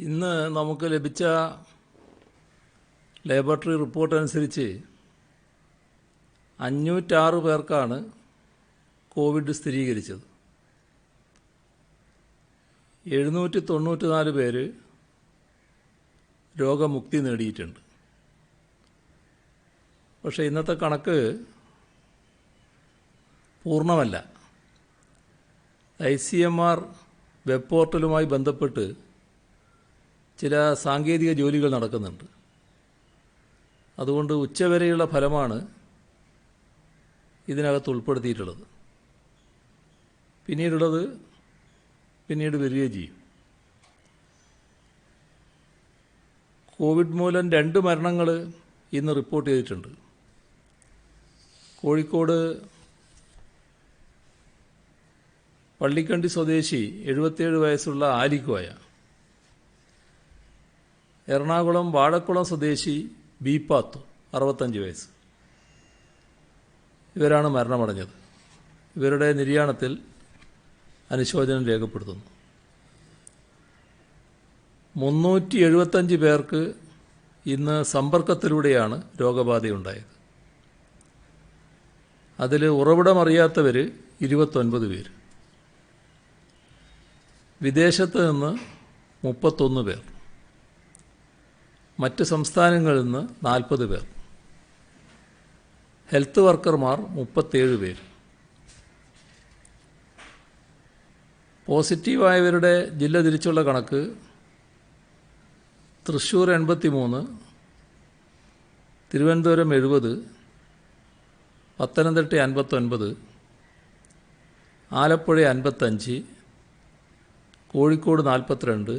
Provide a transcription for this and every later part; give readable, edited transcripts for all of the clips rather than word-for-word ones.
ഇന്ന് നമുക്ക് ലഭിച്ച ലബോറട്ടറി റിപ്പോർട്ട് അനുസരിച്ച് 506 പേർക്കാണ് കോവിഡ് സ്ഥിരീകരിച്ചത്. 794 പേര് രോഗമുക്തി നേടിയിട്ടുണ്ട്. പക്ഷേ ഇന്നത്തെ കണക്ക് പൂർണ്ണമല്ല. ICMR വെബ് പോർട്ടലുമായി ബന്ധപ്പെട്ട് ചില സാങ്കേതിക ജോലികൾ നടക്കുന്നുണ്ട്. അതുകൊണ്ട് ഉച്ചവരെയുള്ള ഫലമാണ് ഇതിനകത്ത് ഉൾപ്പെടുത്തിയിട്ടുള്ളത്. പിന്നീട് വരികയും ചെയ്യും. കോവിഡ് മൂലം 2 മരണങ്ങൾ ഇന്ന് റിപ്പോർട്ട് ചെയ്തിട്ടുണ്ട്. കോഴിക്കോട് പള്ളിക്കണ്ടി സ്വദേശി 77 വയസ്സുള്ള ആലിക്കോയ, എറണാകുളം വാഴക്കുളം സ്വദേശി ബീപ്പാത്തു 65 വയസ്സ്, ഇവരാണ് മരണമടഞ്ഞത്. ഇവരുടെ നിര്യാണത്തിൽ അനുശോചനം രേഖപ്പെടുത്തുന്നു. 375 പേർക്ക് ഇന്ന് സമ്പർക്കത്തിലൂടെയാണ് രോഗബാധയുണ്ടായത്. അതിൽ ഉറവിടമറിയാത്തവർ 29 പേര്, വിദേശത്ത് നിന്ന് 31 പേർ, മറ്റ് സംസ്ഥാനങ്ങളിൽ നിന്ന് 40 പേർ, ഹെൽത്ത് വർക്കർമാർ 37 പേർ. പോസിറ്റീവായവരുടെ ജില്ല തിരിച്ചുള്ള കണക്ക്: തൃശ്ശൂർ 83, തിരുവനന്തപുരം 70, പത്തനംതിട്ട 59, ആലപ്പുഴ 55, കോഴിക്കോട് 42,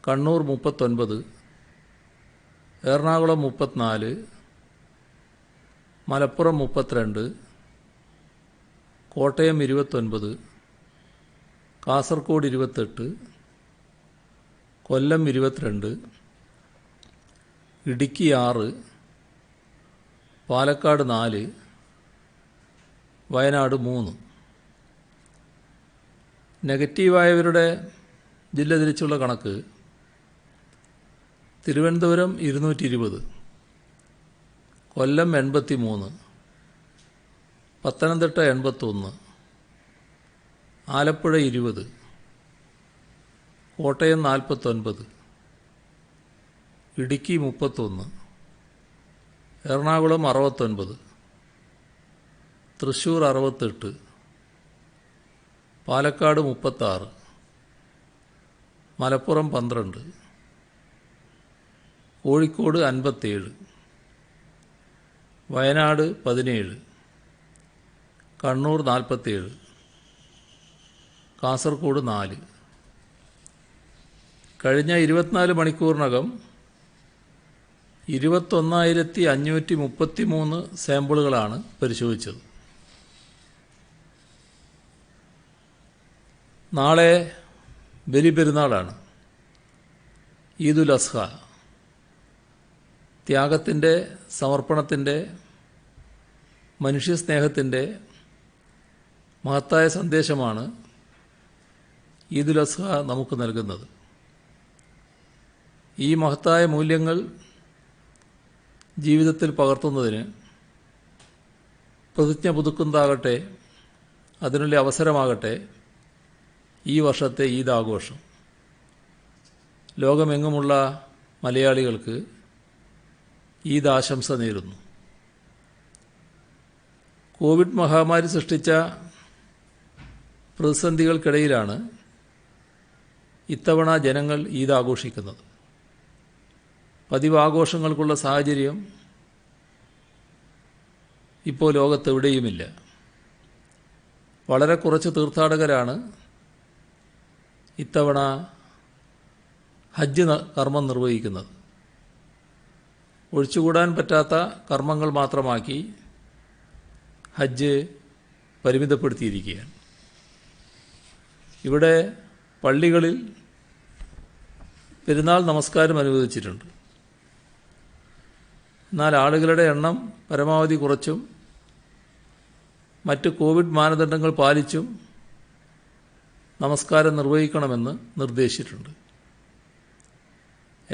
കണ്ണൂർ 39, എറണാകുളം 34, മലപ്പുറം 32, കോട്ടയം 29, കാസർഗോഡ് 28, കൊല്ലം 22, ഇടുക്കി 6, പാലക്കാട് 4, വയനാട് 3. നെഗറ്റീവായവരുടെ ജില്ല തിരിച്ചുള്ള കണക്ക്: തിരുവനന്തപുരം 220, കൊല്ലം 83, പത്തനംതിട്ട 81, ആലപ്പുഴ 20, കോട്ടയം 49, ഇടുക്കി 31, എറണാകുളം 69, തൃശ്ശൂർ 68, പാലക്കാട് 36, മലപ്പുറം 12, കോഴിക്കോട് 57, വയനാട് 17, കണ്ണൂർ 47, കാസർഗോഡ് 4. കഴിഞ്ഞ 24 മണിക്കൂറിനകം 21,533 സാമ്പിളുകളാണ് പരിശോധിച്ചത്. നാളെ ബലിപെരുന്നാളാണ്, ഈദുൽ അസ്ഹ. ത്യാഗത്തിൻ്റെ, സമർപ്പണത്തിൻ്റെ, മനുഷ്യസ്നേഹത്തിൻ്റെ മഹത്തായ സന്ദേശമാണ് ഈദുൽ അസ്ഹ നമുക്ക് നൽകുന്നത്. ഈ മഹത്തായ മൂല്യങ്ങൾ ജീവിതത്തിൽ പകർത്തുന്നതിന് പ്രതിജ്ഞ പുതുക്കുന്നതാകട്ടെ, അതിനുള്ള അവസരമാകട്ടെ ഈ വർഷത്തെ ഈദ് ആഘോഷം. ലോകമെങ്ങുമുള്ള മലയാളികൾക്ക് ഈദ് ആശംസ നേരുന്നു. കോവിഡ് മഹാമാരി സൃഷ്ടിച്ച പ്രതിസന്ധികൾക്കിടയിലാണ് ഇത്തവണ ജനങ്ങൾ ഈദ് ആഘോഷിക്കുന്നത്. പതിവ് ആഘോഷങ്ങൾക്കുള്ള സാഹചര്യം ഇപ്പോൾ ലോകത്തെവിടെയുമില്ല. വളരെ കുറച്ച് തീർത്ഥാടകരാണ് ഇത്തവണ ഹജ്ജ് കർമ്മം നിർവഹിക്കുന്നത്. ഒഴിച്ചുകൂടാൻ പറ്റാത്ത കർമ്മങ്ങൾ മാത്രമാക്കി ഹജ്ജ് പരിമിതപ്പെടുത്തിയിരിക്കുകയാണ്. ഇവിടെ പള്ളികളിൽ പെരുന്നാൾ നമസ്കാരം അനുവദിച്ചിട്ടുണ്ട്. എന്നാൽ ആളുകളുടെ എണ്ണം പരമാവധി കുറച്ചും മറ്റ് കോവിഡ് മാനദണ്ഡങ്ങൾ പാലിച്ചും നമസ്കാരം നിർവഹിക്കണമെന്ന് നിർദ്ദേശിച്ചിട്ടുണ്ട്.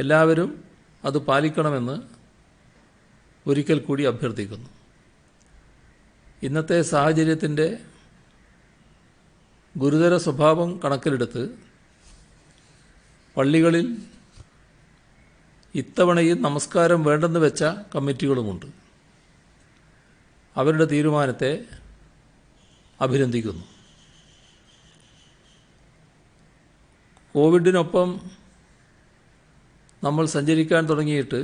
എല്ലാവരും അത് പാലിക്കണമെന്ന് ഒരിക്കൽ കൂടി അഭ്യർത്ഥിക്കുന്നു. ഇന്നത്തെ സാഹചര്യത്തിൻ്റെ ഗുരുതര സ്വഭാവം കണക്കിലെടുത്ത് പള്ളികളിൽ ഇത്തവണയും നമസ്കാരം വേണ്ടെന്ന് വെച്ച കമ്മിറ്റികളുമുണ്ട്. അവരുടെ തീരുമാനത്തെ അഭിനന്ദിക്കുന്നു. കോവിഡിനൊപ്പം നമ്മൾ സഞ്ചരിക്കാൻ തുടങ്ങിയിട്ട്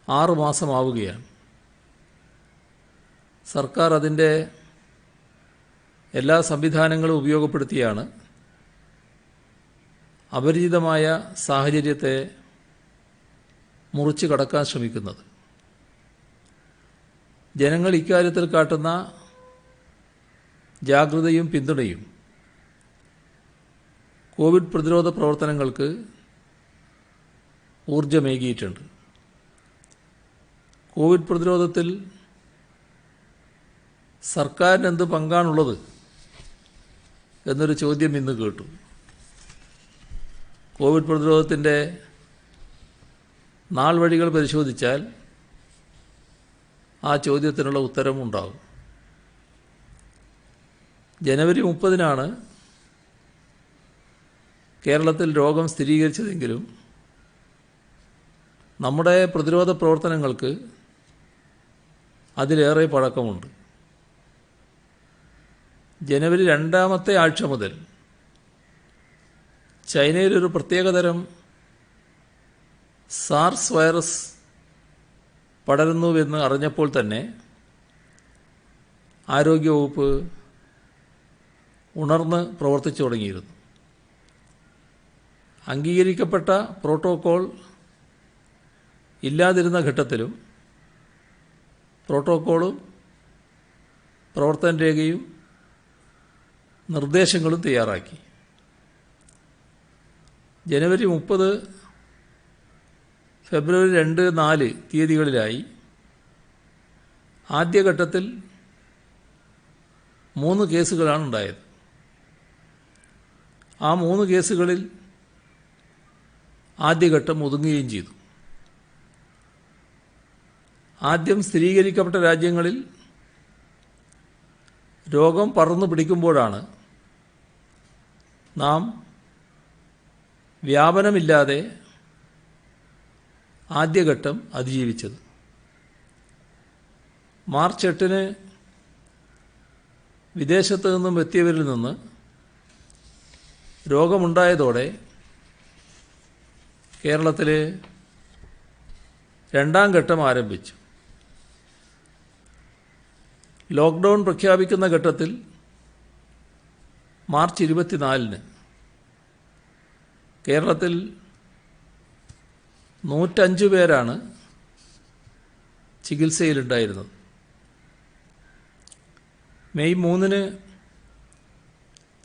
6 മാസമാവുകയാണ്. സർക്കാർ അതിൻ്റെ എല്ലാ സംവിധാനങ്ങളും ഉപയോഗപ്പെടുത്തിയാണ് അപരിചിതമായ സാഹചര്യത്തെ മുറിച്ച് കടക്കാൻ ശ്രമിക്കുന്നത്. ജനങ്ങൾ ഇക്കാര്യത്തിൽ കാട്ടുന്ന ജാഗ്രതയും പിന്തുണയും കോവിഡ് പ്രതിരോധ പ്രവർത്തനങ്ങൾക്ക് ഊർജ്ജമേകിയിട്ടുണ്ട്. കോവിഡ് പ്രതിരോധത്തിൽ സർക്കാരിന് എന്ത് പങ്കാണുള്ളത് എന്നൊരു ചോദ്യം ഇന്ന് കേട്ടു. കോവിഡ് പ്രതിരോധത്തിൻ്റെ നാൾ വഴികൾ പരിശോധിച്ചാൽ ആ ചോദ്യത്തിനുള്ള ഉത്തരം ഉണ്ടാകും. ജനുവരി 30-നാണ് കേരളത്തിൽ രോഗം സ്ഥിരീകരിച്ചതെങ്കിലും നമ്മുടെ പ്രതിരോധ പ്രവർത്തനങ്ങൾക്ക് അതിലേറെ പഴക്കമുണ്ട്. ജനുവരി 2-ാമത്തെ ആഴ്ച മുതൽ ചൈനയിലൊരു പ്രത്യേകതരം സാർസ് വൈറസ് പടരുന്നുവെന്ന് അറിഞ്ഞപ്പോൾ തന്നെ ആരോഗ്യവകുപ്പ് ഉണർന്ന് പ്രവർത്തിച്ചു തുടങ്ങിയിരുന്നു. അംഗീകരിക്കപ്പെട്ട പ്രോട്ടോക്കോൾ ഇല്ലാതിരുന്ന ഘട്ടത്തിലും പ്രോട്ടോക്കോളും പ്രവർത്തന രേഖയും നിർദ്ദേശങ്ങളും തയ്യാറാക്കി. ജനുവരി 30, ഫെബ്രുവരി 2, 4 തീയതികളിലായി ആദ്യഘട്ടത്തിൽ 3 കേസുകളാണ് ഉണ്ടായത്. ആ 3 കേസുകളിൽ ആദ്യഘട്ടം ഒതുങ്ങുകയും ചെയ്തു. ആദ്യം സ്ഥിരീകരിക്കപ്പെട്ട രാജ്യങ്ങളിൽ രോഗം പടർന്നു പിടിക്കുമ്പോഴാണ് നാം വ്യാപനമില്ലാതെ ആദ്യഘട്ടം അതിജീവിച്ചത്. മാർച്ച് 8-ന് വിദേശത്തു നിന്നും എത്തിയവരിൽ നിന്ന് രോഗമുണ്ടായതോടെ കേരളത്തിൽ 2-ാം ഘട്ടം ആരംഭിച്ചു. ലോക്ക്ഡൗൺ പ്രഖ്യാപിക്കുന്ന ഘട്ടത്തിൽ മാർച്ച് 24-ന് കേരളത്തിൽ 105 പേരാണ് ചികിത്സയിലുണ്ടായിരുന്നത്. മെയ് 3-ന്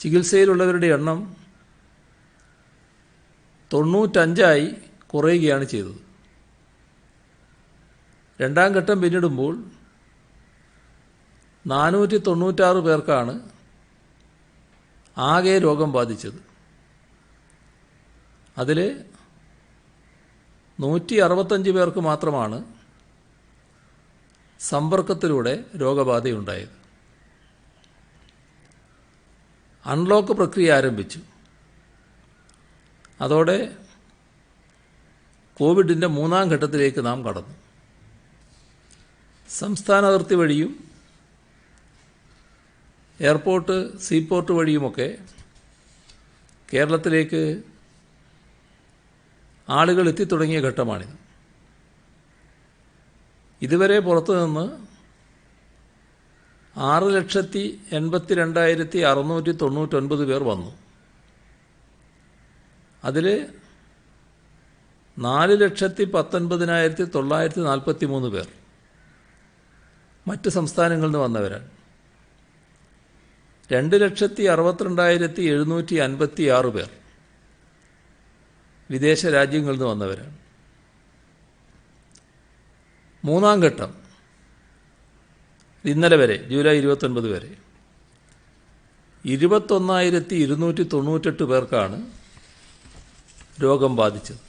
ചികിത്സയിലുള്ളവരുടെ എണ്ണം 95-ആയി കുറയുകയാണ് ചെയ്തത്. 2-ാം ഘട്ടം പിന്നിടുമ്പോൾ 496 പേർക്കാണ് ആകെ രോഗം ബാധിച്ചത്. അതിൽ 165 പേർക്ക് മാത്രമാണ് സമ്പർക്കത്തിലൂടെ രോഗബാധയുണ്ടായത്. അൺലോക്ക് പ്രക്രിയ ആരംഭിച്ചു. അതോടെ കോവിഡിൻ്റെ 3-ാം ഘട്ടത്തിലേക്ക് നാം കടന്നു. സംസ്ഥാന അതിർത്തി വഴിയും എയർപോർട്ട്, സീപോർട്ട് വഴിയുമൊക്കെ കേരളത്തിലേക്ക് ആളുകൾ എത്തിത്തുടങ്ങിയ ഘട്ടമാണിത്. ഇതുവരെ പുറത്തുനിന്ന് 6,82,699 പേർ വന്നു. അതിൽ 4,19,943 പേർ മറ്റ് സംസ്ഥാനങ്ങളിൽ നിന്ന് വന്നവരാണ്. 2,62,756 പേർ വിദേശ രാജ്യങ്ങളിൽ നിന്ന് വന്നവരാണ്. 3-ാം ഘട്ടം ഇന്നലെ വരെ, ജൂലൈ 29 വരെ 21,298 പേർക്കാണ് രോഗം ബാധിച്ചത്.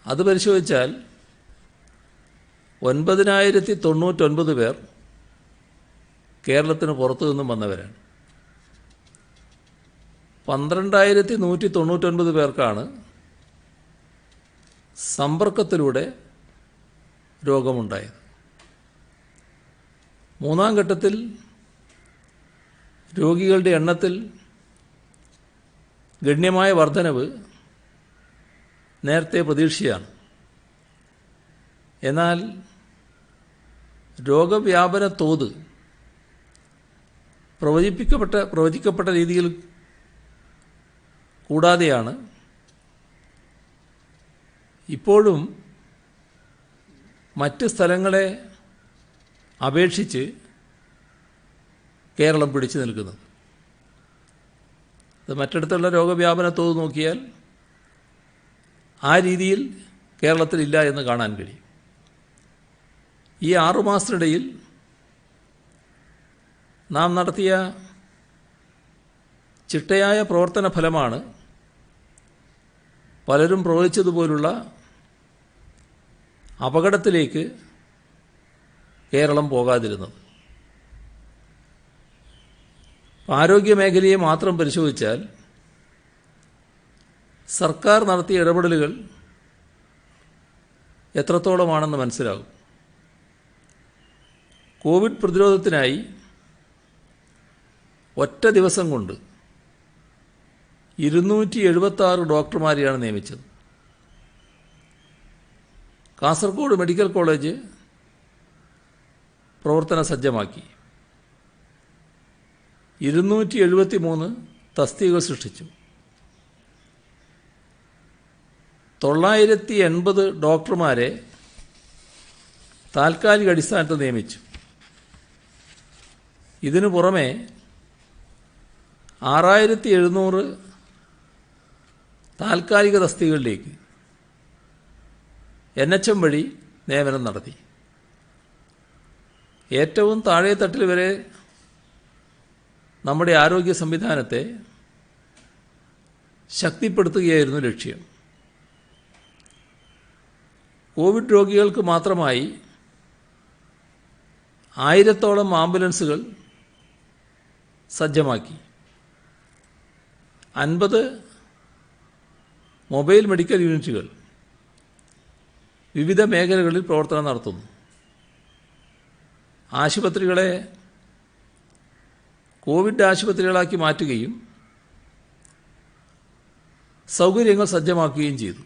അത് പരിശോധിച്ചാൽ 9,099 പേർ കേരളത്തിന് പുറത്തു നിന്നും വന്നവരാണ്. 12,199 പേർക്കാണ് സമ്പർക്കത്തിലൂടെ രോഗമുണ്ടായത്. മൂന്നാം ഘട്ടത്തിൽ രോഗികളുടെ എണ്ണത്തിൽ ഗണ്യമായ വർധനവ് നേരത്തെ പ്രതീക്ഷിച്ചതാണ്. എന്നാൽ രോഗവ്യാപന തോത് പ്രവചിക്കപ്പെട്ട രീതിയിൽ കൂടാതെയാണ് ഇപ്പോഴും മറ്റ് സ്ഥലങ്ങളെ അപേക്ഷിച്ച് കേരളം പിടിച്ചു നിൽക്കുന്നത്. അത് മറ്റിടത്തുള്ള രോഗവ്യാപന തോത് നോക്കിയാൽ ആ രീതിയിൽ കേരളത്തിലില്ല എന്ന് കാണാൻ കഴിയും. ഈ 6 മാസത്തിനിടയിൽ നാം നടത്തിയ ചിട്ടയായ പ്രവർത്തന ഫലമാണ് പലരും പ്രവചിച്ചതുപോലുള്ള അപകടത്തിലേക്ക് കേരളം പോകാതിരുന്നത്. ആരോഗ്യമേഖലയെ മാത്രം പരിശോധിച്ചാൽ സർക്കാർ നടത്തിയ ഇടപെടലുകൾ എത്രത്തോളമാണെന്ന് മനസ്സിലാകും. കോവിഡ് പ്രതിരോധത്തിനായി ഒറ്റ ദിവസം കൊണ്ട് 276 ഡോക്ടർമാരെയാണ് നിയമിച്ചത്. കാസർഗോഡ് മെഡിക്കൽ കോളേജ് പ്രവർത്തന സജ്ജമാക്കി. 273 തസ്തികകൾ സൃഷ്ടിച്ചു. 980 ഡോക്ടർമാരെ താൽക്കാലിക അടിസ്ഥാനത്തിൽ നിയമിച്ചു. ഇതിനു പുറമെ 6700 താൽക്കാലിക തസ്തികകളിലേക്ക് NHM വഴി നിയമനം നടത്തി. ഏറ്റവും താഴെ തട്ടിൽ വരെ നമ്മുടെ ആരോഗ്യ സംവിധാനത്തെ ശക്തിപ്പെടുത്തുകയായിരുന്നു ലക്ഷ്യം. കോവിഡ് രോഗികൾക്ക് മാത്രമായി 1000-ഓളം ആംബുലൻസുകൾ സജ്ജമാക്കി. 50 മൊബൈൽ മെഡിക്കൽ യൂണിറ്റുകൾ വിവിധ മേഖലകളിൽ പ്രവർത്തനം നടത്തുന്നു. ആശുപത്രികളെ കോവിഡ് ആശുപത്രികളാക്കി മാറ്റുകയും സൗകര്യങ്ങൾ സജ്ജമാക്കുകയും ചെയ്തു.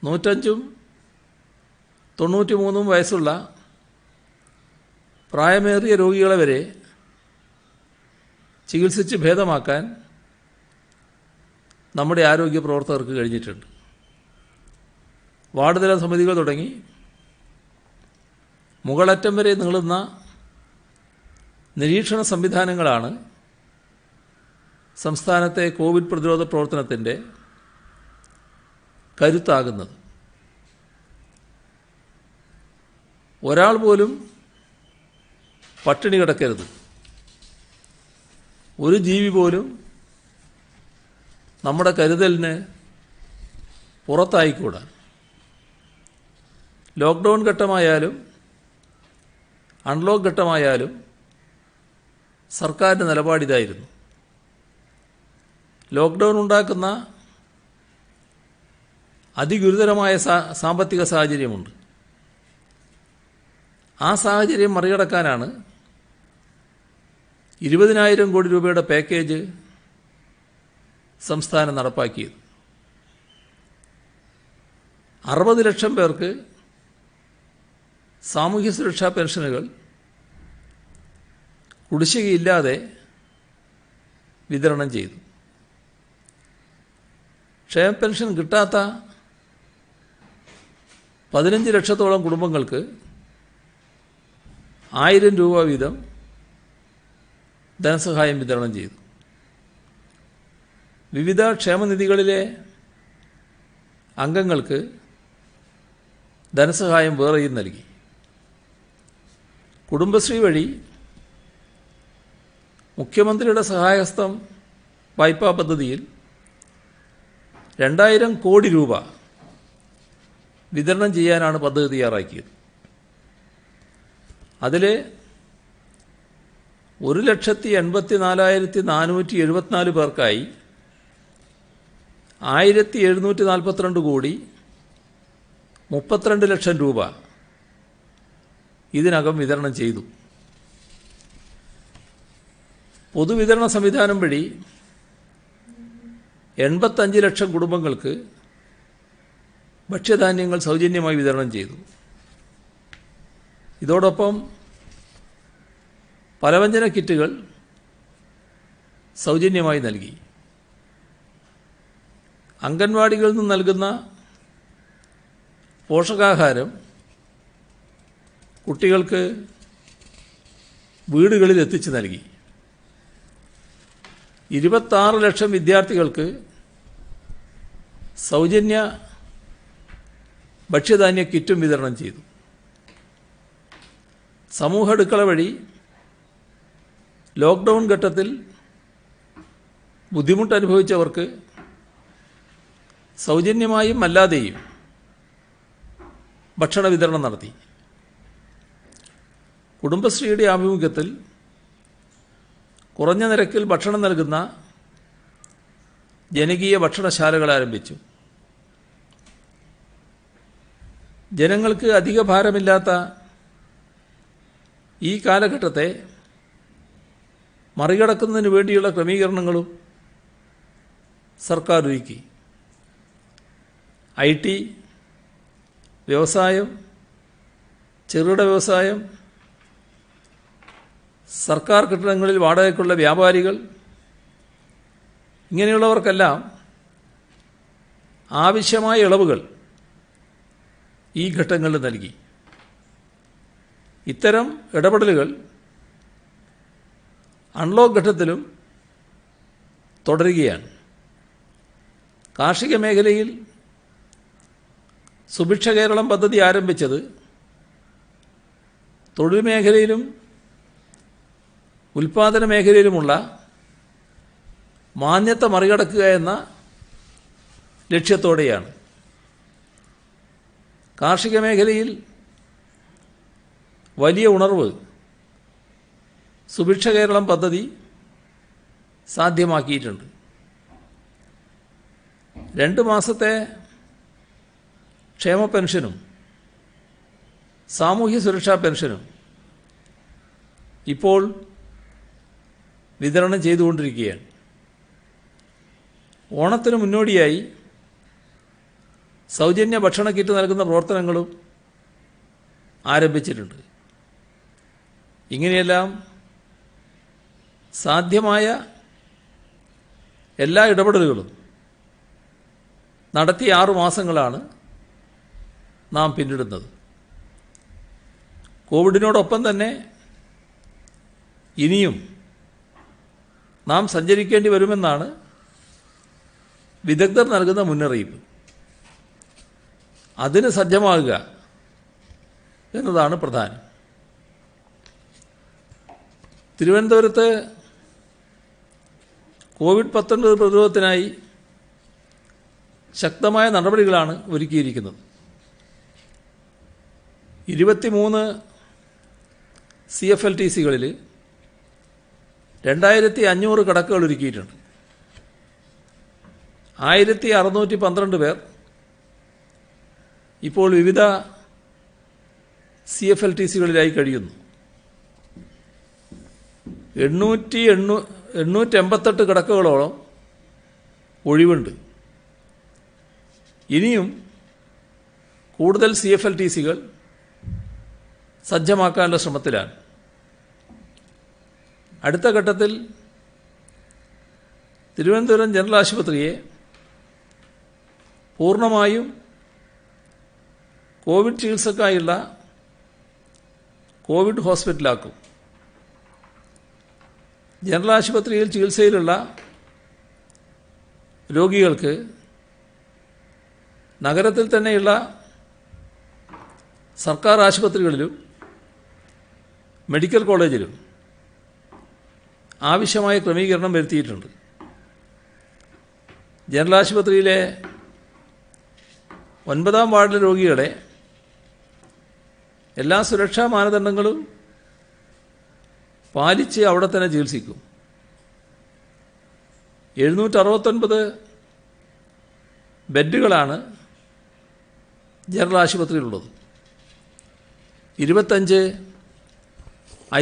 105-ഉം 93-ഉം വയസ്സുള്ള പ്രായമേറിയ രോഗികളെ വരെ ചികിത്സിച്ച് ഭേദമാക്കാൻ നമ്മുടെ ആരോഗ്യ പ്രവർത്തകർക്ക് കഴിഞ്ഞിട്ടുണ്ട്. വാർഡ് തല സമിതികൾ തുടങ്ങി മുകളറ്റം വരെ നീളുന്ന നിരീക്ഷണ സംവിധാനങ്ങളാണ് സംസ്ഥാനത്തെ കോവിഡ് പ്രതിരോധ പ്രവർത്തനത്തിൻ്റെ കരുത്താകുന്നത്. ഒരാൾ പോലും പട്ടിണി കിടക്കരുത്, ഒരു ജീവി പോലും നമ്മുടെ കരുതലിന് പുറത്തായിക്കൂടാ. ലോക്ക്ഡൗൺ ഘട്ടമായാലും അൺലോക്ക് ഘട്ടമായാലും സർക്കാരിൻ്റെ നിലപാടിതായിരുന്നു. ലോക്ക്ഡൗൺ ഉണ്ടാക്കുന്ന അതിഗുരുതരമായ സാമ്പത്തിക സാഹചര്യമുണ്ട്. ആ സാഹചര്യം മറികടക്കാനാണ് 20,000 കോടി രൂപയുടെ പാക്കേജ് സംസ്ഥാനം നടപ്പാക്കിയത്. 60 ലക്ഷം പേർക്ക് സാമൂഹ്യ സുരക്ഷാ പെൻഷനുകൾ കുടിശ്ശികയില്ലാതെ വിതരണം ചെയ്തു. ക്ഷേമ പെൻഷൻ കിട്ടാത്ത 15 ലക്ഷത്തോളം കുടുംബങ്ങൾക്ക് 1000 രൂപ വീതം ധനസഹായം വിതരണം ചെയ്തു. വിവിധ ക്ഷേമനിധികളിലെ അംഗങ്ങൾക്ക് ധനസഹായം വേറെയും നൽകി. കുടുംബശ്രീ വഴി മുഖ്യമന്ത്രിയുടെ സഹായഹസ്തം വായ്പാ പദ്ധതിയിൽ 2000 കോടി രൂപ വിതരണം ചെയ്യാനാണ് പദ്ധതി തയ്യാറാക്കിയത്. അതിൽ 1,84,474 പേർക്കായി 1,742 കോടി 32 ലക്ഷം രൂപ ഇതിനകം വിതരണം ചെയ്തു. പൊതുവിതരണ സംവിധാനം വഴി 85 ലക്ഷം കുടുംബങ്ങൾക്ക് ഭക്ഷ്യധാന്യങ്ങൾ സൗജന്യമായി വിതരണം ചെയ്തു. ഇതോടൊപ്പം പലവ്യഞ്ജന കിറ്റുകൾ സൗജന്യമായി നൽകി. അംഗൻവാടികളിൽ നിന്ന് നൽകുന്ന പോഷകാഹാരം കുട്ടികൾക്ക് വീടുകളിൽ എത്തിച്ചു നൽകി. 26 ലക്ഷം വിദ്യാർത്ഥികൾക്ക് സൗജന്യ ഭക്ഷ്യധാന്യ കിറ്റും വിതരണം ചെയ്തു. സമൂഹ അടുക്കള വഴി ലോക്ക്ഡൗൺ ഘട്ടത്തിൽ ബുദ്ധിമുട്ടനുഭവിച്ചവർക്ക് സൗജന്യമായും അല്ലാതെയും ഭക്ഷണ വിതരണം നടത്തി. കുടുംബശ്രീയുടെ ആഭിമുഖ്യത്തിൽ കുറഞ്ഞ നിരക്കിൽ ഭക്ഷണം നൽകുന്ന ജനകീയ ഭക്ഷണശാലകൾ ആരംഭിച്ചു. ജനങ്ങൾക്ക് അധിക ഭാരമില്ലാത്ത ഈ കാലഘട്ടത്തെ മറികടക്കുന്നതിന് വേണ്ടിയുള്ള ക്രമീകരണങ്ങളും സർക്കാർ ഒരുക്കി. IT, വ്യവസായം, ചെറുകിട വ്യവസായം, സർക്കാർ കെട്ടിടങ്ങളിൽ വാടകയ്ക്കുള്ള വ്യാപാരികൾ, ഇങ്ങനെയുള്ളവർക്കെല്ലാം ആവശ്യമായ ഇളവുകൾ ഈ ഘട്ടങ്ങളിൽ നൽകി. ഇത്തരം ഇടപെടലുകൾ അൺലോക്ക് ഘട്ടത്തിലും തുടരുകയാണ്. കാർഷിക മേഖലയിൽ സുഭിക്ഷ കേരളം പദ്ധതി ആരംഭിച്ചത് തൊഴിൽ മേഖലയിലും ഉൽപ്പാദന മേഖലയിലുമുള്ള മാന്ദ്യത മറികടക്കുക എന്ന ലക്ഷ്യത്തോടെയാണ്. കാർഷിക മേഖലയിൽ വലിയ ഉണർവ് സുഭിക്ഷ കേരളം പദ്ധതി സാധ്യമാക്കിയിട്ടുണ്ട്. 2 മാസത്തെ ക്ഷേമ പെൻഷനും സാമൂഹ്യ സുരക്ഷാ പെൻഷനും ഇപ്പോൾ വിതരണം ചെയ്തുകൊണ്ടിരിക്കുകയാണ്. ഓണത്തിന് മുന്നോടിയായി സൗജന്യ ഭക്ഷണ കിറ്റ് നൽകുന്ന പ്രവർത്തനങ്ങളും ആരംഭിച്ചിട്ടുണ്ട്. ഇങ്ങനെയെല്ലാം സാധ്യമായ എല്ലാ ഇടപെടലുകളും നടത്തിയ 6 മാസങ്ങളാണ് നാം പിന്നിടുന്നത്. കോവിഡിനോടൊപ്പം തന്നെ ഇനിയും നാം സഞ്ചരിക്കേണ്ടി വരുമെന്നാണ് വിദഗ്ധർ നൽകുന്ന മുന്നറിയിപ്പ്. അതിന് സജ്ജമാകുക എന്നതാണ് പ്രധാനം. തിരുവനന്തപുരത്ത് COVID-19 പ്രതിരോധത്തിനായി ശക്തമായ നടപടികളാണ് ഒരുക്കിയിരിക്കുന്നത്. 23 CFLTCകളിൽ 2500 കിടക്കകൾ ഒരുക്കിയിട്ടുണ്ട്. 1612 പേർ ഇപ്പോൾ വിവിധ CFLTCകളിലായി കഴിയുന്നു. 888 കിടക്കകളോളം ഒഴിവുണ്ട്. ഇനിയും കൂടുതൽ CFLTCകൾ സജ്ജമാക്കാനുള്ള ശ്രമത്തിലാണ്. അടുത്ത ഘട്ടത്തിൽ തിരുവനന്തപുരം ജനറൽ ആശുപത്രിയെ പൂർണ്ണമായും കോവിഡ് ചികിത്സക്കായുള്ള കോവിഡ് ഹോസ്പിറ്റലാക്കും. ജനറൽ ആശുപത്രിയിൽ ചികിത്സയിലുള്ള രോഗികൾക്ക് നഗരത്തിൽ തന്നെയുള്ള സർക്കാർ ആശുപത്രികളിലും മെഡിക്കൽ കോളേജിലും ആവശ്യമായ ക്രമീകരണം വരുത്തിയിട്ടുണ്ട്. ജനറൽ ആശുപത്രിയിലെ 9-ാം വാർഡിലെ രോഗികളെ എല്ലാ സുരക്ഷാ മാനദണ്ഡങ്ങളും പാലിച്ച് അവിടെ തന്നെ ചികിത്സിക്കും. 769 ബെഡുകളാണ് ജനറൽ ആശുപത്രിയിലുള്ളത്. 25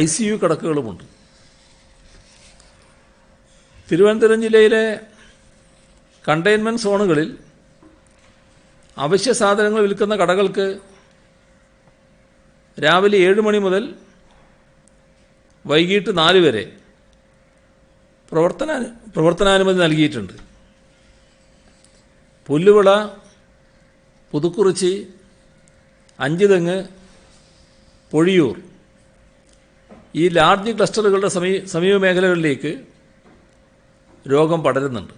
ICU കിടക്കുകളുമുണ്ട്. തിരുവനന്തപുരം ജില്ലയിലെ കണ്ടെയ്ൻമെൻറ് സോണുകളിൽ അവശ്യ സാധനങ്ങൾ വിൽക്കുന്ന കടകൾക്ക് രാവിലെ 7 മണി മുതൽ വൈകിട്ട് 4 വരെ പ്രവർത്തനാനുമതി നൽകിയിട്ടുണ്ട്. പുല്ലുവിള, പുതുക്കുറിച്ചി, അഞ്ചുതെങ്ങ്, പൊഴിയൂർ ഈ ലാർജ് ക്ലസ്റ്ററുകളുടെ സമീപ മേഖലകളിലേക്ക് രോഗം പടരുന്നുണ്ട്.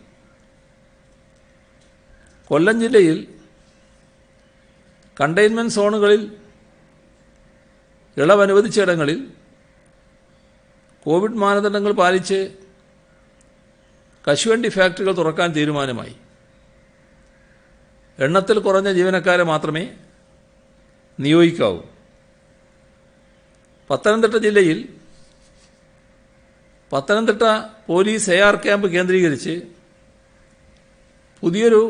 കൊല്ലം ജില്ലയിൽ കണ്ടെയ്ൻമെൻറ് സോണുകളിൽ ഇളവ് അനുവദിച്ചയിടങ്ങളിൽ കോവിഡ് മാനദണ്ഡങ്ങൾ പാലിച്ച് കശുവണ്ടി ഫാക്ടറികൾ തുറക്കാൻ തീരുമാനമായി. എണ്ണത്തിൽ കുറഞ്ഞ ജീവനക്കാരെ മാത്രമേ നിയോഗിക്കാവൂ. പത്തനംതിട്ട ജില്ലയിൽ പത്തനംതിട്ട പോലീസ് AR ക്യാമ്പ് കേന്ദ്രീകരിച്ച് പുതിയൊരു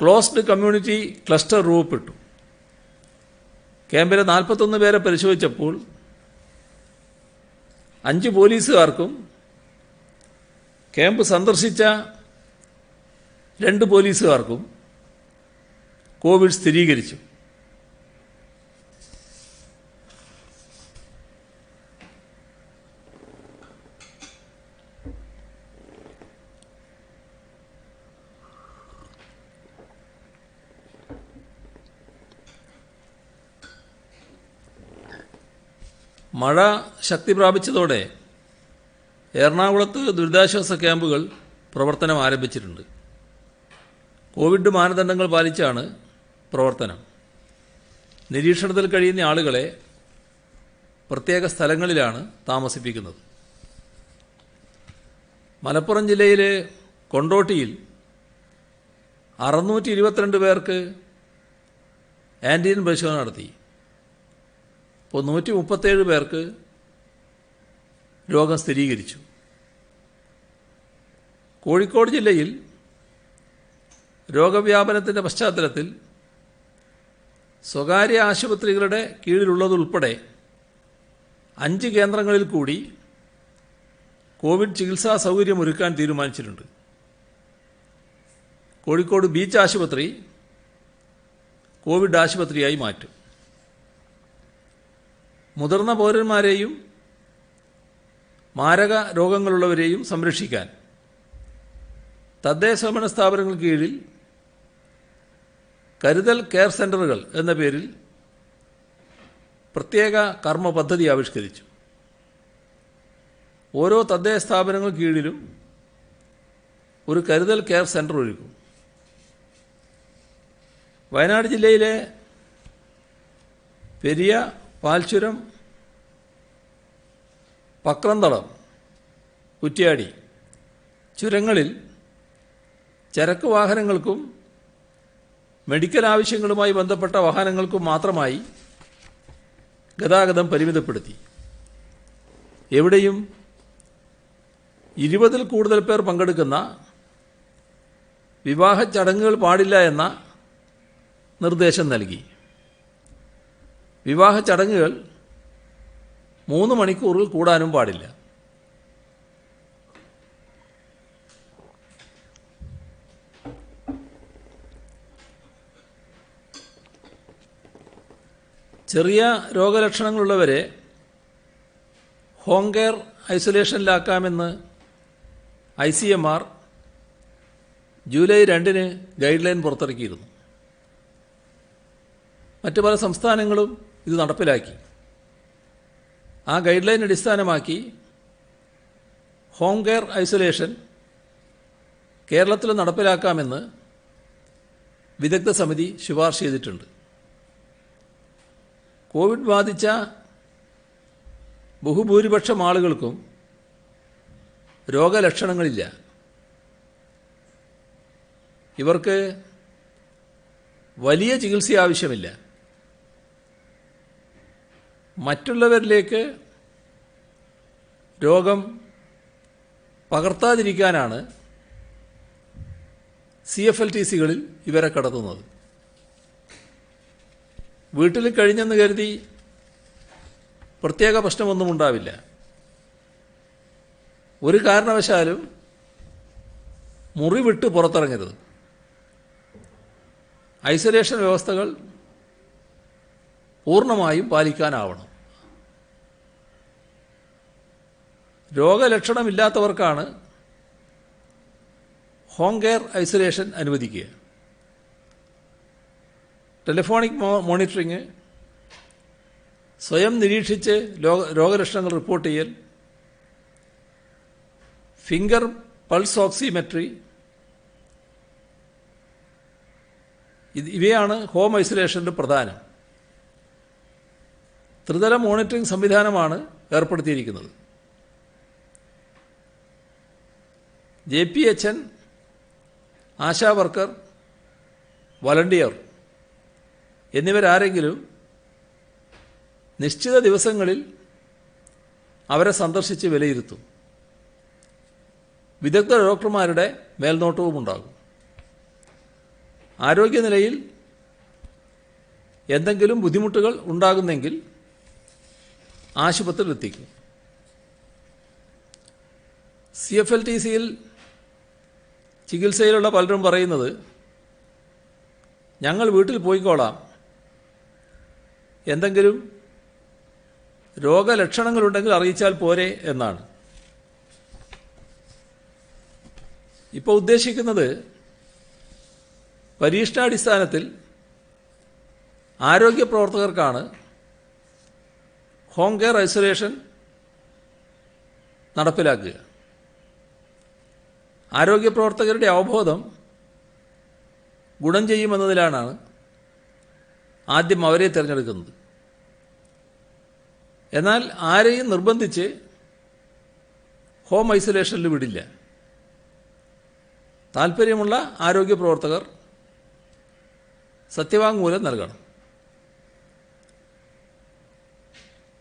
ക്ലോസ്ഡ് കമ്മ്യൂണിറ്റി ക്ലസ്റ്റർ രൂപപ്പെട്ടു. ക്യാമ്പിലെ 41 പേരെ പരിശോധിച്ചപ്പോൾ 5 പോലീസുകാർക്കും ക്യാമ്പ് സന്ദർശിച്ച 2 പോലീസുകാർക്കും കോവിഡ് സ്ഥിരീകരിച്ചു. മഴ ശക്തി പ്രാപിച്ചതോടെ എറണാകുളത്ത് ദുരിതാശ്വാസ ക്യാമ്പുകൾ പ്രവർത്തനം ആരംഭിച്ചിട്ടുണ്ട്. കോവിഡ് മാനദണ്ഡങ്ങൾ പാലിച്ചാണ് പ്രവർത്തനം. നിരീക്ഷണത്തിൽ കഴിയുന്ന ആളുകളെ പ്രത്യേക സ്ഥലങ്ങളിലാണ് താമസിപ്പിക്കുന്നത്. മലപ്പുറം ജില്ലയിലെ കൊണ്ടോട്ടിയിൽ 622 പേർക്ക് ആൻറ്റിജൻ പരിശോധന നടത്തി. ഇപ്പോൾ 137 പേർക്ക് രോഗം സ്ഥിരീകരിച്ചു. കോഴിക്കോട് ജില്ലയിൽ രോഗവ്യാപനത്തിൻ്റെ പശ്ചാത്തലത്തിൽ സ്വകാര്യ ആശുപത്രികളുടെ കീഴിലുള്ളതുൾപ്പെടെ 5 കേന്ദ്രങ്ങളിൽ കൂടി കോവിഡ് ചികിത്സാ സൗകര്യമൊരുക്കാൻ തീരുമാനിച്ചിട്ടുണ്ട്. കോഴിക്കോട് ബീച്ച് ആശുപത്രി കോവിഡ് ആശുപത്രിയായി മാറ്റും. മുതിർന്ന പൗരന്മാരെയും മാരക രോഗങ്ങളുള്ളവരെയും സംരക്ഷിക്കാൻ തദ്ദേശഭരണ സ്ഥാപനങ്ങൾക്ക് കീഴിൽ കരുതൽ കെയർ സെൻ്ററുകൾ എന്ന പേരിൽ പ്രത്യേക കർമ്മ പദ്ധതി ആവിഷ്കരിച്ചു. ഓരോ തദ്ദേശ സ്ഥാപനങ്ങൾക്ക് കീഴിലും ഒരു കരുതൽ കെയർ സെൻ്റർ ഒരുക്കും. വയനാട് ജില്ലയിലെ പെരിയ, പാൽച്ചുരം, പക്രന്തളം, കുറ്റ്യാടി ചുരങ്ങളിൽ ചരക്ക് വാഹനങ്ങൾക്കും മെഡിക്കൽ ആവശ്യങ്ങളുമായി ബന്ധപ്പെട്ട വാഹനങ്ങൾക്കും മാത്രമായി ഗതാഗതം പരിമിതപ്പെടുത്തി. എവിടെയും 20-ൽ കൂടുതൽ പേർ പങ്കെടുക്കുന്ന വിവാഹ ചടങ്ങുകൾ പാടില്ല എന്ന നിർദ്ദേശം നൽകി. വിവാഹ ചടങ്ങുകൾ 3 മണിക്കൂറിൽ കൂടാനും പാടില്ല. ചെറിയ രോഗലക്ഷണങ്ങളുള്ളവരെ ഹോം കെയർ ഐസൊലേഷനിലാക്കാമെന്ന് ICMR ജൂലൈ 2-ന് ഗൈഡ് ലൈൻ പുറത്തിറക്കിയിരുന്നു. മറ്റ് പല സംസ്ഥാനങ്ങളും ഇത് നടപ്പിലാക്കി. ആ ഗൈഡ് ലൈൻ അടിസ്ഥാനമാക്കി ഹോം കെയർ ഐസൊലേഷൻ കേരളത്തിൽ നടപ്പിലാക്കാമെന്ന് വിദഗ്ധ സമിതി ശുപാർശ ചെയ്തിട്ടുണ്ട്. കോവിഡ് ബാധിച്ച ബഹുഭൂരിപക്ഷം ആളുകൾക്കും രോഗലക്ഷണങ്ങളില്ല. ഇവർക്ക് വലിയ ചികിത്സ ആവശ്യമില്ല. മറ്റുള്ളവരിലേക്ക് രോഗം പകർത്താതിരിക്കാനാണ് CFLTCകളിൽ ഇവരെ കടത്തുന്നത്. വീട്ടിൽ കഴിഞ്ഞെന്ന് കരുതി പ്രത്യേക പ്രശ്നമൊന്നും ഉണ്ടാവില്ല. ഒരു കാരണവശാലും മുറി വിട്ട് പുറത്തിറങ്ങരുത്. ഐസൊലേഷൻ വ്യവസ്ഥകൾ പൂർണ്ണമായും പാലിക്കാനാവണം. രോഗലക്ഷണമില്ലാത്തവർക്കാണ് ഹോം കെയർ ഐസൊലേഷൻ അനുവദിക്കുക. ടെലിഫോണിക് മോണിറ്ററിങ്, സ്വയം നിരീക്ഷിച്ച് രോഗലക്ഷണങ്ങൾ റിപ്പോർട്ട് ചെയ്യൽ, ഫിംഗർ പൾസ് ഓക്സിമെട്രി, ഇവയാണ് ഹോം ഐസൊലേഷനിൽ പ്രധാനം. ത്രിതല മോണിറ്ററിംഗ് സംവിധാനമാണ് ഏർപ്പെടുത്തിയിരിക്കുന്നത്. JPHN, ആശാ വർക്കർ, വളണ്ടിയർ എന്നിവരാരെങ്കിലും നിശ്ചിത ദിവസങ്ങളിൽ അവരെ സന്ദർശിച്ച് വിലയിരുത്തും. വിദഗ്ധ ഡോക്ടർമാരുടെ മേൽനോട്ടവും ഉണ്ടാകും. ആരോഗ്യനിലയിൽ എന്തെങ്കിലും ബുദ്ധിമുട്ടുകൾ ഉണ്ടാകുന്നെങ്കിൽ ആശുപത്രിയിൽ എത്തിക്കും. CFLTCയിൽ ചികിത്സയിലുള്ള പലരും പറയുന്നത്, ഞങ്ങൾ വീട്ടിൽ പോയിക്കോളാം, എന്തെങ്കിലും രോഗലക്ഷണങ്ങളുണ്ടെങ്കിൽ അറിയിച്ചാൽ പോരെ എന്നാണ്. ഇപ്പോൾ ഉദ്ദേശിക്കുന്നത് പരീക്ഷണാടിസ്ഥാനത്തിൽ ആരോഗ്യ പ്രവർത്തകർക്കാണ് ഹോം കെയർ ഐസൊലേഷൻ നടപ്പിലാക്കുക. ആരോഗ്യ പ്രവർത്തകരുടെ അവബോധം ഗുണം ചെയ്യുമെന്നതിലാണ് ആദ്യം അവരെ തിരഞ്ഞെടുക്കുന്നത്. എന്നാൽ ആരെയും നിർബന്ധിച്ച് ഹോം ഐസൊലേഷനിൽ വിടില്ല. താൽപ്പര്യമുള്ള ആരോഗ്യ പ്രവർത്തകർ സത്യവാങ്മൂലം നൽകണം.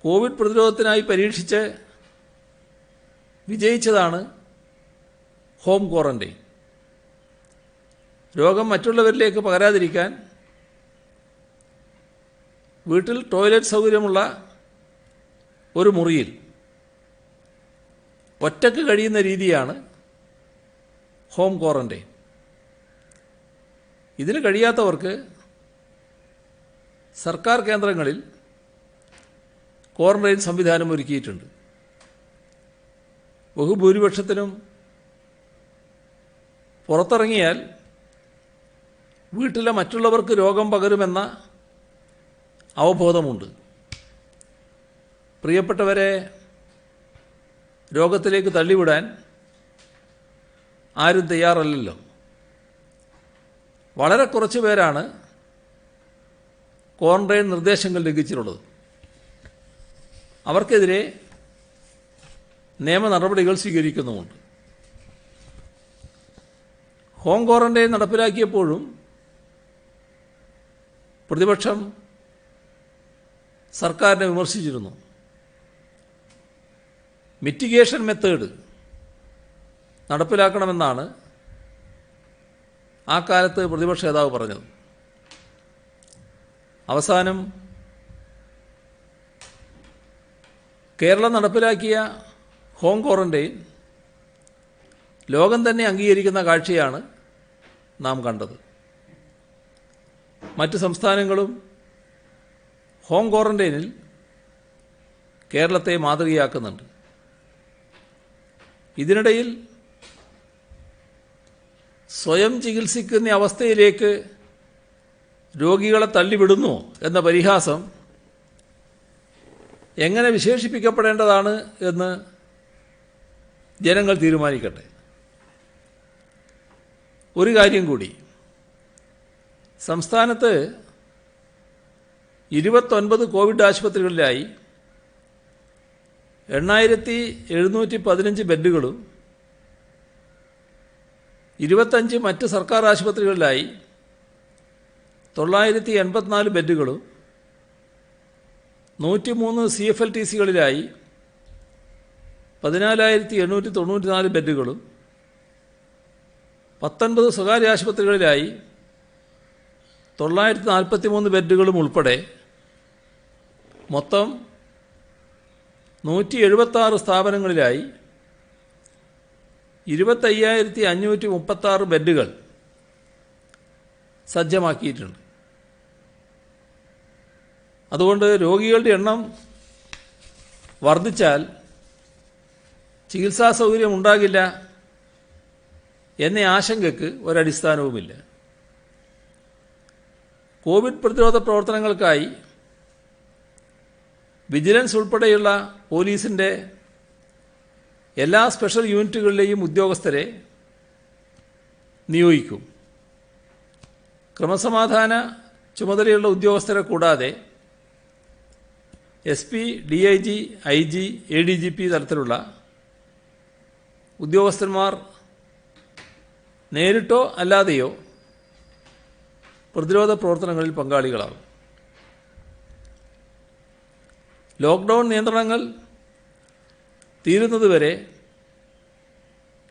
കോവിഡ് പ്രതിരോധത്തിനായി പരീക്ഷിച്ച് വിജയിച്ചതാണ് ഹോം ക്വാറന്റൈൻ. രോഗം മറ്റുള്ളവരിലേക്ക് പകരാതിരിക്കാൻ വീട്ടിൽ ടോയ്ലറ്റ് സൗകര്യമുള്ള ഒരു മുറിയിൽ ഒറ്റയ്ക്ക് കഴിയുന്ന രീതിയാണ് ഹോം ക്വാറന്റൈൻ. ഇതിന് കഴിയാത്തവർക്ക് സർക്കാർ കേന്ദ്രങ്ങളിൽ ക്വാറന്റൈൻ സംവിധാനം ഒരുക്കിയിട്ടുണ്ട്. ബഹുഭൂരിപക്ഷത്തിനും പുറത്തിറങ്ങിയാൽ വീട്ടിലെ മറ്റുള്ളവർക്ക് രോഗം പകരുമെന്ന അവബോധമുണ്ട്. പ്രിയപ്പെട്ടവരെ രോഗത്തിലേക്ക് തള്ളിവിടാൻ ആരും തയ്യാറല്ലല്ലോ. വളരെ കുറച്ച് പേരാണ് ക്വാറന്റൈൻ നിർദ്ദേശങ്ങൾ ലംഘിച്ചിട്ടുള്ളത്. അവർക്കെതിരെ നിയമ നടപടികൾ സ്വീകരിക്കുന്നുമുണ്ട്. ഹോം ക്വാറന്റൈൻ നടപ്പിലാക്കിയപ്പോഴും പ്രതിപക്ഷം സർക്കാരിനെ വിമർശിച്ചിരുന്നു. മിറ്റിഗേഷൻ മെത്തേഡ് നടപ്പിലാക്കണമെന്നാണ് ആ കാലത്ത് പ്രതിപക്ഷ നേതാവ് പറഞ്ഞത്. അവസാനം കേരളം നടപ്പിലാക്കിയ ഹോം ക്വാറന്റൈൻ ലോകം തന്നെ അംഗീകരിക്കുന്ന കാഴ്ചയാണ് നാം കണ്ടത്. മറ്റ് സംസ്ഥാനങ്ങളും ഹോം ക്വാറന്റൈനിൽ കേരളത്തെ മാതൃകയാക്കുന്നുണ്ട്. ഇതിനിടയിൽ സ്വയം ചികിത്സിക്കുന്ന അവസ്ഥയിലേക്ക് രോഗികളെ തള്ളിവിടുന്നു എന്ന പരിഹാസം എങ്ങനെ വിശേഷിപ്പിക്കപ്പെടേണ്ടതാണ് എന്ന് ജനങ്ങൾ തീരുമാനിക്കട്ടെ. ഒരു കാര്യം കൂടി, സംസ്ഥാനത്ത് 29 കോവിഡ് ആശുപത്രികളിലായി 8715 ബെഡുകളും 25 മറ്റ് സർക്കാർ ആശുപത്രികളിലായി 984 ബെഡുകളും 103 CFLTCകളിലായി 14,894 ബെഡുകളും 19 സ്വകാര്യ ആശുപത്രികളിലായി 943 ബെഡുകളും ഉൾപ്പെടെ മൊത്തം 176 സ്ഥാപനങ്ങളിലായി 25,536 ബെഡുകൾ സജ്ജമാക്കിയിട്ടുണ്ട്. അതുകൊണ്ട് രോഗികളുടെ എണ്ണം വർദ്ധിച്ചാൽ ചികിത്സാ സൗകര്യം ഉണ്ടാകില്ല എന്ന ആശങ്കയ്ക്ക് ഒരടിസ്ഥാനവുമില്ല. കോവിഡ് പ്രതിരോധ പ്രവർത്തനങ്ങൾക്കായി വിജിലൻസ് ഉൾപ്പെടെയുള്ള പോലീസിൻ്റെ എല്ലാ സ്പെഷ്യൽ യൂണിറ്റുകളിലെയും ഉദ്യോഗസ്ഥരെ നിയോഗിക്കും. ക്രമസമാധാന ചുമതലയുള്ള ഉദ്യോഗസ്ഥരെ കൂടാതെ SP, DIG, IG, ADGP തലത്തിലുള്ള ഉദ്യോഗസ്ഥന്മാർ നേരിട്ടോ അല്ലാതെയോ പ്രതിരോധ പ്രവർത്തനങ്ങളിൽ പങ്കാളികളാകും. ലോക്ക്ഡൗൺ നിയന്ത്രണങ്ങൾ തീരുന്നതുവരെ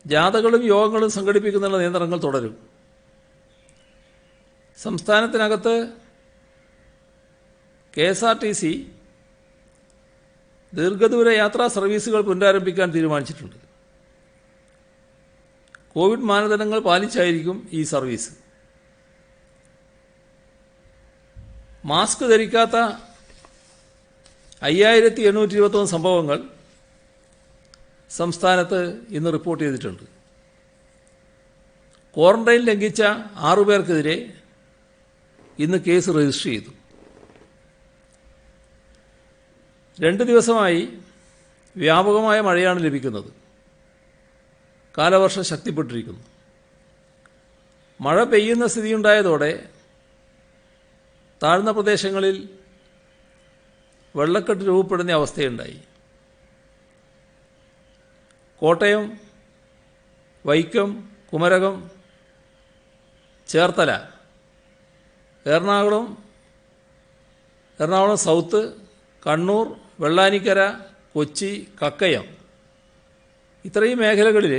ജാഥകളും യോഗങ്ങളും സംഘടിപ്പിക്കുന്നതിനുള്ള നിയന്ത്രണങ്ങൾ തുടരും. സംസ്ഥാനത്തിനകത്ത് KSRTC ദീർഘദൂര യാത്രാ സർവീസുകൾ പുനരാരംഭിക്കാൻ തീരുമാനിച്ചിട്ടുണ്ട്. കോവിഡ് മാനദണ്ഡങ്ങൾ പാലിച്ചായിരിക്കും ഈ സർവീസ്. മാസ്ക് ധരിക്കാത്ത 5,821 സംഭവങ്ങൾ സംസ്ഥാനത്ത് ഇന്ന് റിപ്പോർട്ട് ചെയ്തിട്ടുണ്ട്. ക്വാറന്റൈൻ ലംഘിച്ച 6 പേർക്കെതിരെ ഇന്ന് കേസ് രജിസ്റ്റർ ചെയ്തു. 2 ദിവസമായി വ്യാപകമായ മഴയാണ് ലഭിക്കുന്നത്. കാലവർഷം ശക്തിപ്പെട്ടിരിക്കുന്നു. മഴ പെയ്യുന്ന സ്ഥിതിയുണ്ടായതോടെ താഴ്ന്ന പ്രദേശങ്ങളിൽ വെള്ളക്കെട്ട് രൂപപ്പെടുന്ന അവസ്ഥയുണ്ടായി. കോട്ടയം, വൈക്കം, കുമരകം, ചേർത്തല, എറണാകുളം സൗത്ത്, കണ്ണൂർ, വെള്ളാനിക്കര, കൊച്ചി, കക്കയം ഇത്രയും മേഖലകളിൽ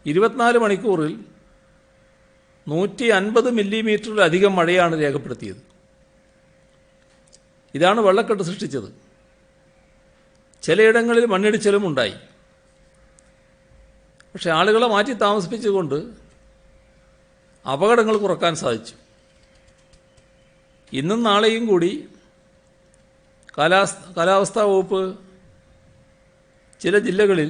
24 മണിക്കൂറിൽ 150 മില്ലിമീറ്ററിലധികം മഴയാണ് രേഖപ്പെടുത്തിയത്. ഇതാണ് വെള്ളക്കെട്ട് സൃഷ്ടിച്ചത്. ചിലയിടങ്ങളിൽ മണ്ണിടിച്ചിലും ഉണ്ടായി. പക്ഷേ ആളുകളെ മാറ്റി താമസിപ്പിച്ചുകൊണ്ട് അപകടങ്ങൾ കുറക്കാൻ സാധിച്ചു. ഇന്നും നാളെയും കൂടി കാലാവസ്ഥാ വകുപ്പ് ചില ജില്ലകളിൽ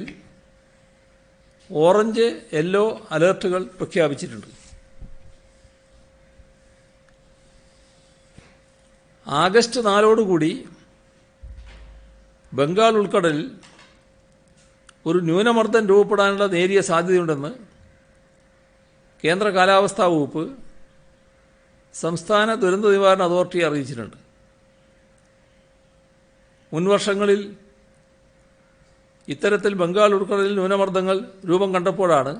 ഓറഞ്ച്, യെല്ലോ അലേർട്ടുകൾ പ്രഖ്യാപിച്ചിട്ടുണ്ട്. ആഗസ്റ്റ് 4 ബംഗാൾ ഉൾക്കടലിൽ ഒരു ന്യൂനമർദ്ദം രൂപപ്പെടാനുള്ള നേരിയ സാധ്യതയുണ്ടെന്ന് കേന്ദ്ര കാലാവസ്ഥാ വകുപ്പ് സംസ്ഥാന ദുരന്ത നിവാരണ അതോറിറ്റിയെ അറിയിച്ചിട്ടുണ്ട്. മുൻവർഷങ്ങളിൽ ഇത്തരത്തിൽ ബംഗാൾ ഉൾക്കടലിൽ ന്യൂനമർദ്ദങ്ങൾ രൂപം കണ്ടപ്പോഴാണ്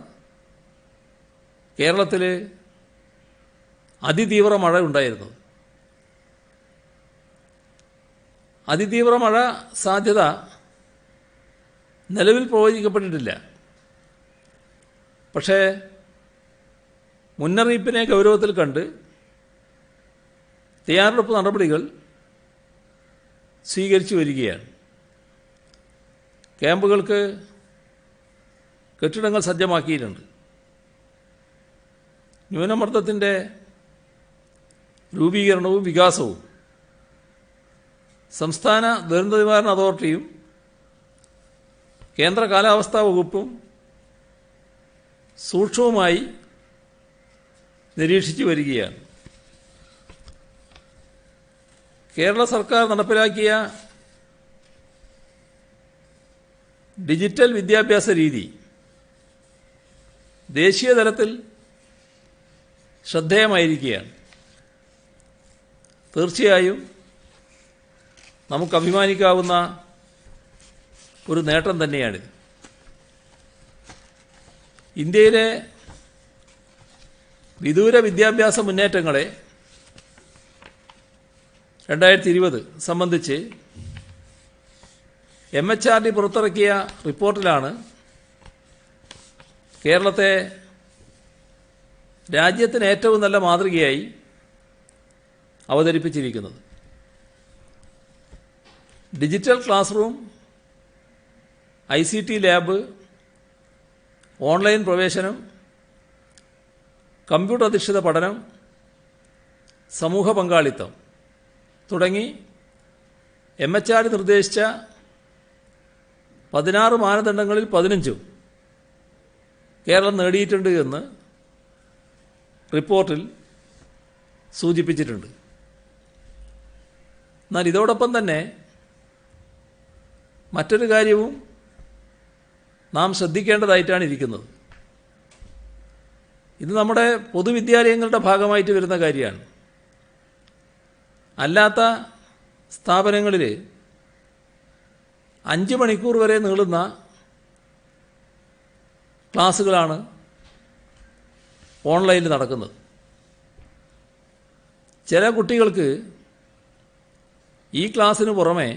കേരളത്തിൽ അതിതീവ്ര മഴ ഉണ്ടായിരുന്നത്. അതിതീവ്ര മഴ സാധ്യത നിലവിൽ പ്രവചിക്കപ്പെട്ടിട്ടില്ല. പക്ഷേ മുന്നറിയിപ്പിനെ ഗൗരവത്തിൽ കണ്ട് തയ്യാറെടുപ്പ് നടപടികൾ സ്വീകരിച്ചു വരികയാണ്. ക്യാമ്പുകൾക്ക് കെട്ടിടങ്ങൾ സജ്ജമാക്കിയിട്ടുണ്ട്. ന്യൂനമർദ്ദത്തിൻ്റെ രൂപീകരണവും വികാസവും സംസ്ഥാന ദുരന്ത നിവാരണ അതോറിറ്റിയും കേന്ദ്ര കാലാവസ്ഥാ വകുപ്പും സൂക്ഷ്മമായി നിരീക്ഷിച്ചു വരികയാണ്. കേരള സർക്കാർ നടപ്പിലാക്കിയ ഡിജിറ്റൽ വിദ്യാഭ്യാസ രീതി ദേശീയ തലത്തിൽ ശ്രദ്ധേയമായിരിക്കുകയാണ്. തീർച്ചയായും നമുക്ക് അഭിമാനിക്കാവുന്ന ഒരു നേട്ടം തന്നെയാണിത്. ഇന്ത്യയിലെ വിദൂര വിദ്യാഭ്യാസ മുന്നേറ്റങ്ങളെ 2020 സംബന്ധിച്ച് MHRD പുറത്തിറക്കിയ റിപ്പോർട്ടിലാണ് കേരളത്തെ രാജ്യത്തിന് ഏറ്റവും നല്ല മാതൃകയായി അവതരിപ്പിച്ചിരിക്കുന്നത്. Digital class room, ICT lab, online പ്രവേശനം, കമ്പ്യൂട്ടർ അധിഷ്ഠിത പഠനം, സമൂഹ പങ്കാളിത്തം തുടങ്ങി MHRD നിർദ്ദേശിച്ച 16 മാനദണ്ഡങ്ങളിൽ 15ഉം കേരളം നേടിയിട്ടുണ്ട് എന്ന് റിപ്പോർട്ടിൽ സൂചിപ്പിച്ചിട്ടുണ്ട്. എന്നാൽ ഇതോടൊപ്പം തന്നെ മറ്റൊരു കാര്യവും നാം ശ്രദ്ധിക്കേണ്ടതായിട്ടാണ് ഇരിക്കുന്നത്. ഇത് നമ്മുടെ പൊതുവിദ്യാലയങ്ങളുടെ ഭാഗമായിട്ട് വരുന്ന കാര്യമാണ്. അല്ലാത്ത സ്ഥാപനങ്ങളിൽ 5 മണിക്കൂർ വരെ നീളുന്ന ക്ലാസ്സുകളാണ് ഓൺലൈനിൽ നടക്കുന്നത്. ചില കുട്ടികൾക്ക് ഈ ക്ലാസ്സിന് പുറമെ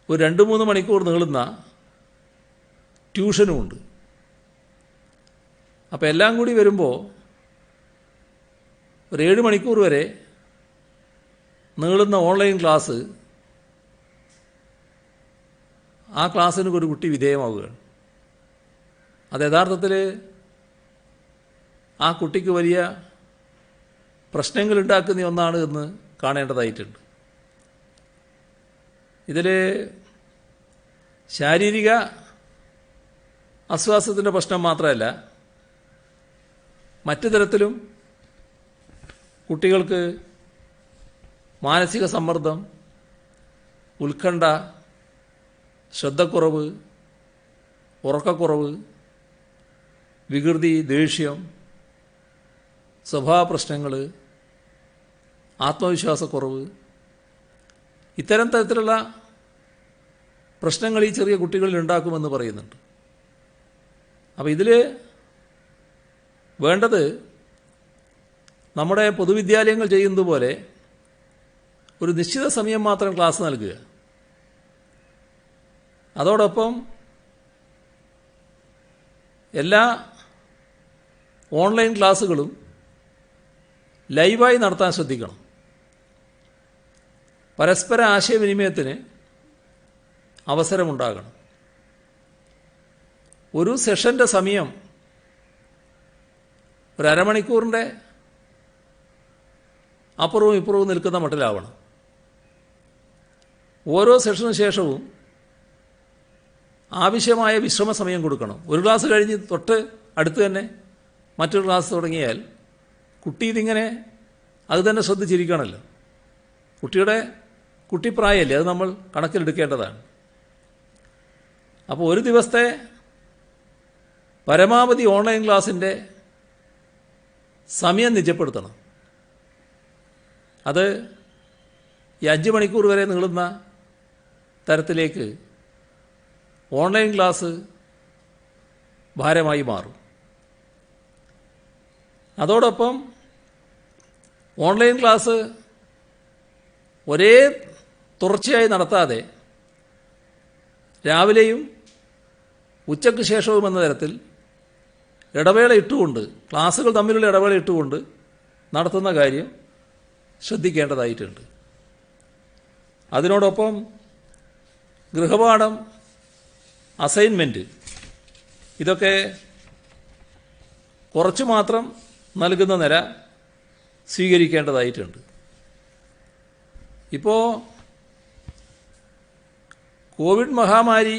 ഒരു 2-3 മണിക്കൂർ നീളുന്ന ട്യൂഷനുമുണ്ട്. അപ്പോൾ എല്ലാം കൂടി വരുമ്പോൾ ഒരു 7 മണിക്കൂർ വരെ നീളുന്ന ഓൺലൈൻ ക്ലാസ്, ആ ക്ലാസ്സിന് ഒരു കുട്ടി വിധേയമാവുകയാണ്. അത് യഥാർത്ഥത്തിൽ ആ കുട്ടിക്ക് വലിയ പ്രശ്നങ്ങളുണ്ടാക്കുന്ന ഒന്നാണ് എന്ന് കാണേണ്ടതായിട്ടുണ്ട്. ഇതിൽ ശാരീരിക അസ്വാസ്ഥ്യത്തിൻ്റെ പ്രശ്നം മാത്രമല്ല, മറ്റു തരത്തിലും കുട്ടികൾക്ക് മാനസിക സമ്മർദ്ദം, ഉത്കണ്ഠ, ശ്രദ്ധക്കുറവ്, ഉറക്കക്കുറവ്, വികൃതി, ദേഷ്യം, സ്വഭാവ പ്രശ്നങ്ങൾ, ആത്മവിശ്വാസക്കുറവ്, ഇത്തരം തരത്തിലുള്ള പ്രശ്നങ്ങൾ ഈ ചെറിയ കുട്ടികളിൽ ഉണ്ടാക്കുമെന്ന് പറയുന്നുണ്ട്. അപ്പോൾ ഇതിൽ വേണ്ടത് നമ്മുടെ പൊതുവിദ്യാലയങ്ങൾ ചെയ്യുന്നത് പോലെ ഒരു നിശ്ചിത സമയം മാത്രം ക്ലാസ് നൽകുക. അതോടൊപ്പം എല്ലാ ഓൺലൈൻ ക്ലാസ്സുകളും ലൈവായി നടത്താൻ ശ്രദ്ധിക്കണം. പരസ്പര ആശയവിനിമയത്തിന് അവസരമുണ്ടാകണം. ഒരു സെഷൻ്റെ സമയം ഒരു അരമണിക്കൂറിൻ്റെ അപ്പുറവും ഇപ്പുറവും നിൽക്കുന്ന മട്ടിലാവണം. ഓരോ സെഷന് ശേഷവും ആവശ്യമായ വിശ്രമ സമയം കൊടുക്കണം. ഒരു ക്ലാസ് കഴിഞ്ഞ് തൊട്ട് അടുത്ത് തന്നെ മറ്റൊരു ക്ലാസ് തുടങ്ങിയാൽ കുട്ടി ഇതിങ്ങനെ അത് തന്നെ ശ്രദ്ധിച്ചിരിക്കണമല്ലോ. കുട്ടിപ്രായമല്ലേ, അത് നമ്മൾ കണക്കിലെടുക്കേണ്ടതാണ്. അപ്പോൾ ഒരു ദിവസത്തെ പരമാവധി ഓൺലൈൻ ക്ലാസ്സിൻ്റെ സമയം നിജപ്പെടുത്തണം. അത് ഈ 5 മണിക്കൂർ വരെ നീളുന്ന തരത്തിലേക്ക് ഓൺലൈൻ ക്ലാസ് ഭാരമായി മാറും. അതോടൊപ്പം ഓൺലൈൻ ക്ലാസ് ഒരേ തുടർച്ചയായി നടത്താതെ രാവിലെയും ഉച്ചയ്ക്ക് ശേഷവും എന്ന തരത്തിൽ ഇടവേള ഇട്ടുകൊണ്ട്, ക്ലാസ്സുകൾ തമ്മിലുള്ള ഇടവേള ഇട്ടുകൊണ്ട് നടത്തുന്ന കാര്യം ശ്രദ്ധിക്കേണ്ടതായിട്ടുണ്ട്. അതിനോടൊപ്പം ഗൃഹപാഠം, അസൈൻമെൻറ്റ് ഇതൊക്കെ കുറച്ച് മാത്രം നൽകുന്ന നില സ്വീകരിക്കേണ്ടതായിട്ടുണ്ട്. ഇപ്പോൾ കോവിഡ് മഹാമാരി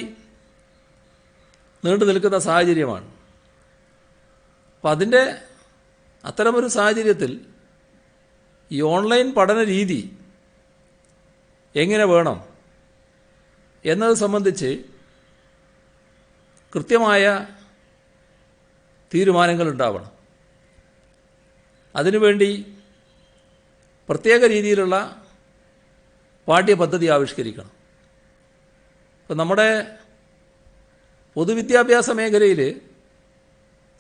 നീണ്ടു നിൽക്കുന്ന സാഹചര്യമാണ്. അപ്പം അത്തരമൊരു സാഹചര്യത്തിൽ ഈ ഓൺലൈൻ പഠന രീതി എങ്ങനെ വേണം എന്നത് സംബന്ധിച്ച് കൃത്യമായ തീരുമാനങ്ങൾ ഉണ്ടാവണം. അതിനുവേണ്ടി പ്രത്യേക രീതിയിലുള്ള പാഠ്യപദ്ധതി ആവിഷ്കരിക്കണം. ഇപ്പം നമ്മുടെ പൊതുവിദ്യാഭ്യാസ മേഖലയിൽ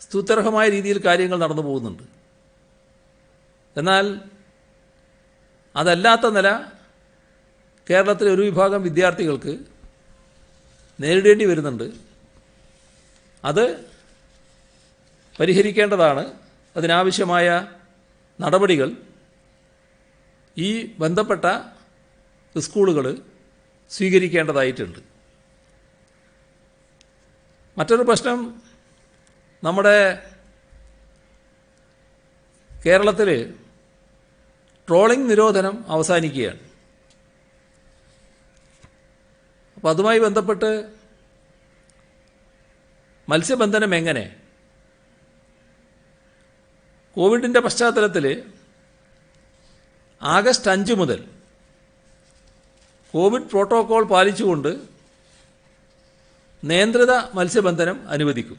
സ്തുത്യർഹമായ രീതിയിൽ കാര്യങ്ങൾ നടന്നു പോകുന്നുണ്ട്. എന്നാൽ അതല്ലാത്ത നില കേരളത്തിലെ ഒരു വിഭാഗം വിദ്യാർത്ഥികൾക്ക് നേരിടേണ്ടി വരുന്നുണ്ട്. അത് പരിഹരിക്കേണ്ടതാണ്. അതിനാവശ്യമായ നടപടികൾ ഈ ബന്ധപ്പെട്ട സ്കൂളുകൾ സ്വീകരിക്കേണ്ടതായിട്ടുണ്ട്. മറ്റൊരു പ്രശ്നം, നമ്മുടെ കേരളത്തിൽ ട്രോളിംഗ് നിരോധനം അവസാനിക്കുകയാണ്. അപ്പോൾ അതുമായി ബന്ധപ്പെട്ട് മത്സ്യബന്ധനം എങ്ങനെ, കോവിഡിൻ്റെ പശ്ചാത്തലത്തിൽ ആഗസ്റ്റ് 5 മുതൽ കോവിഡ് പ്രോട്ടോക്കോൾ പാലിച്ചുകൊണ്ട് നിയന്ത്രിത മത്സ്യബന്ധനം അനുവദിക്കും.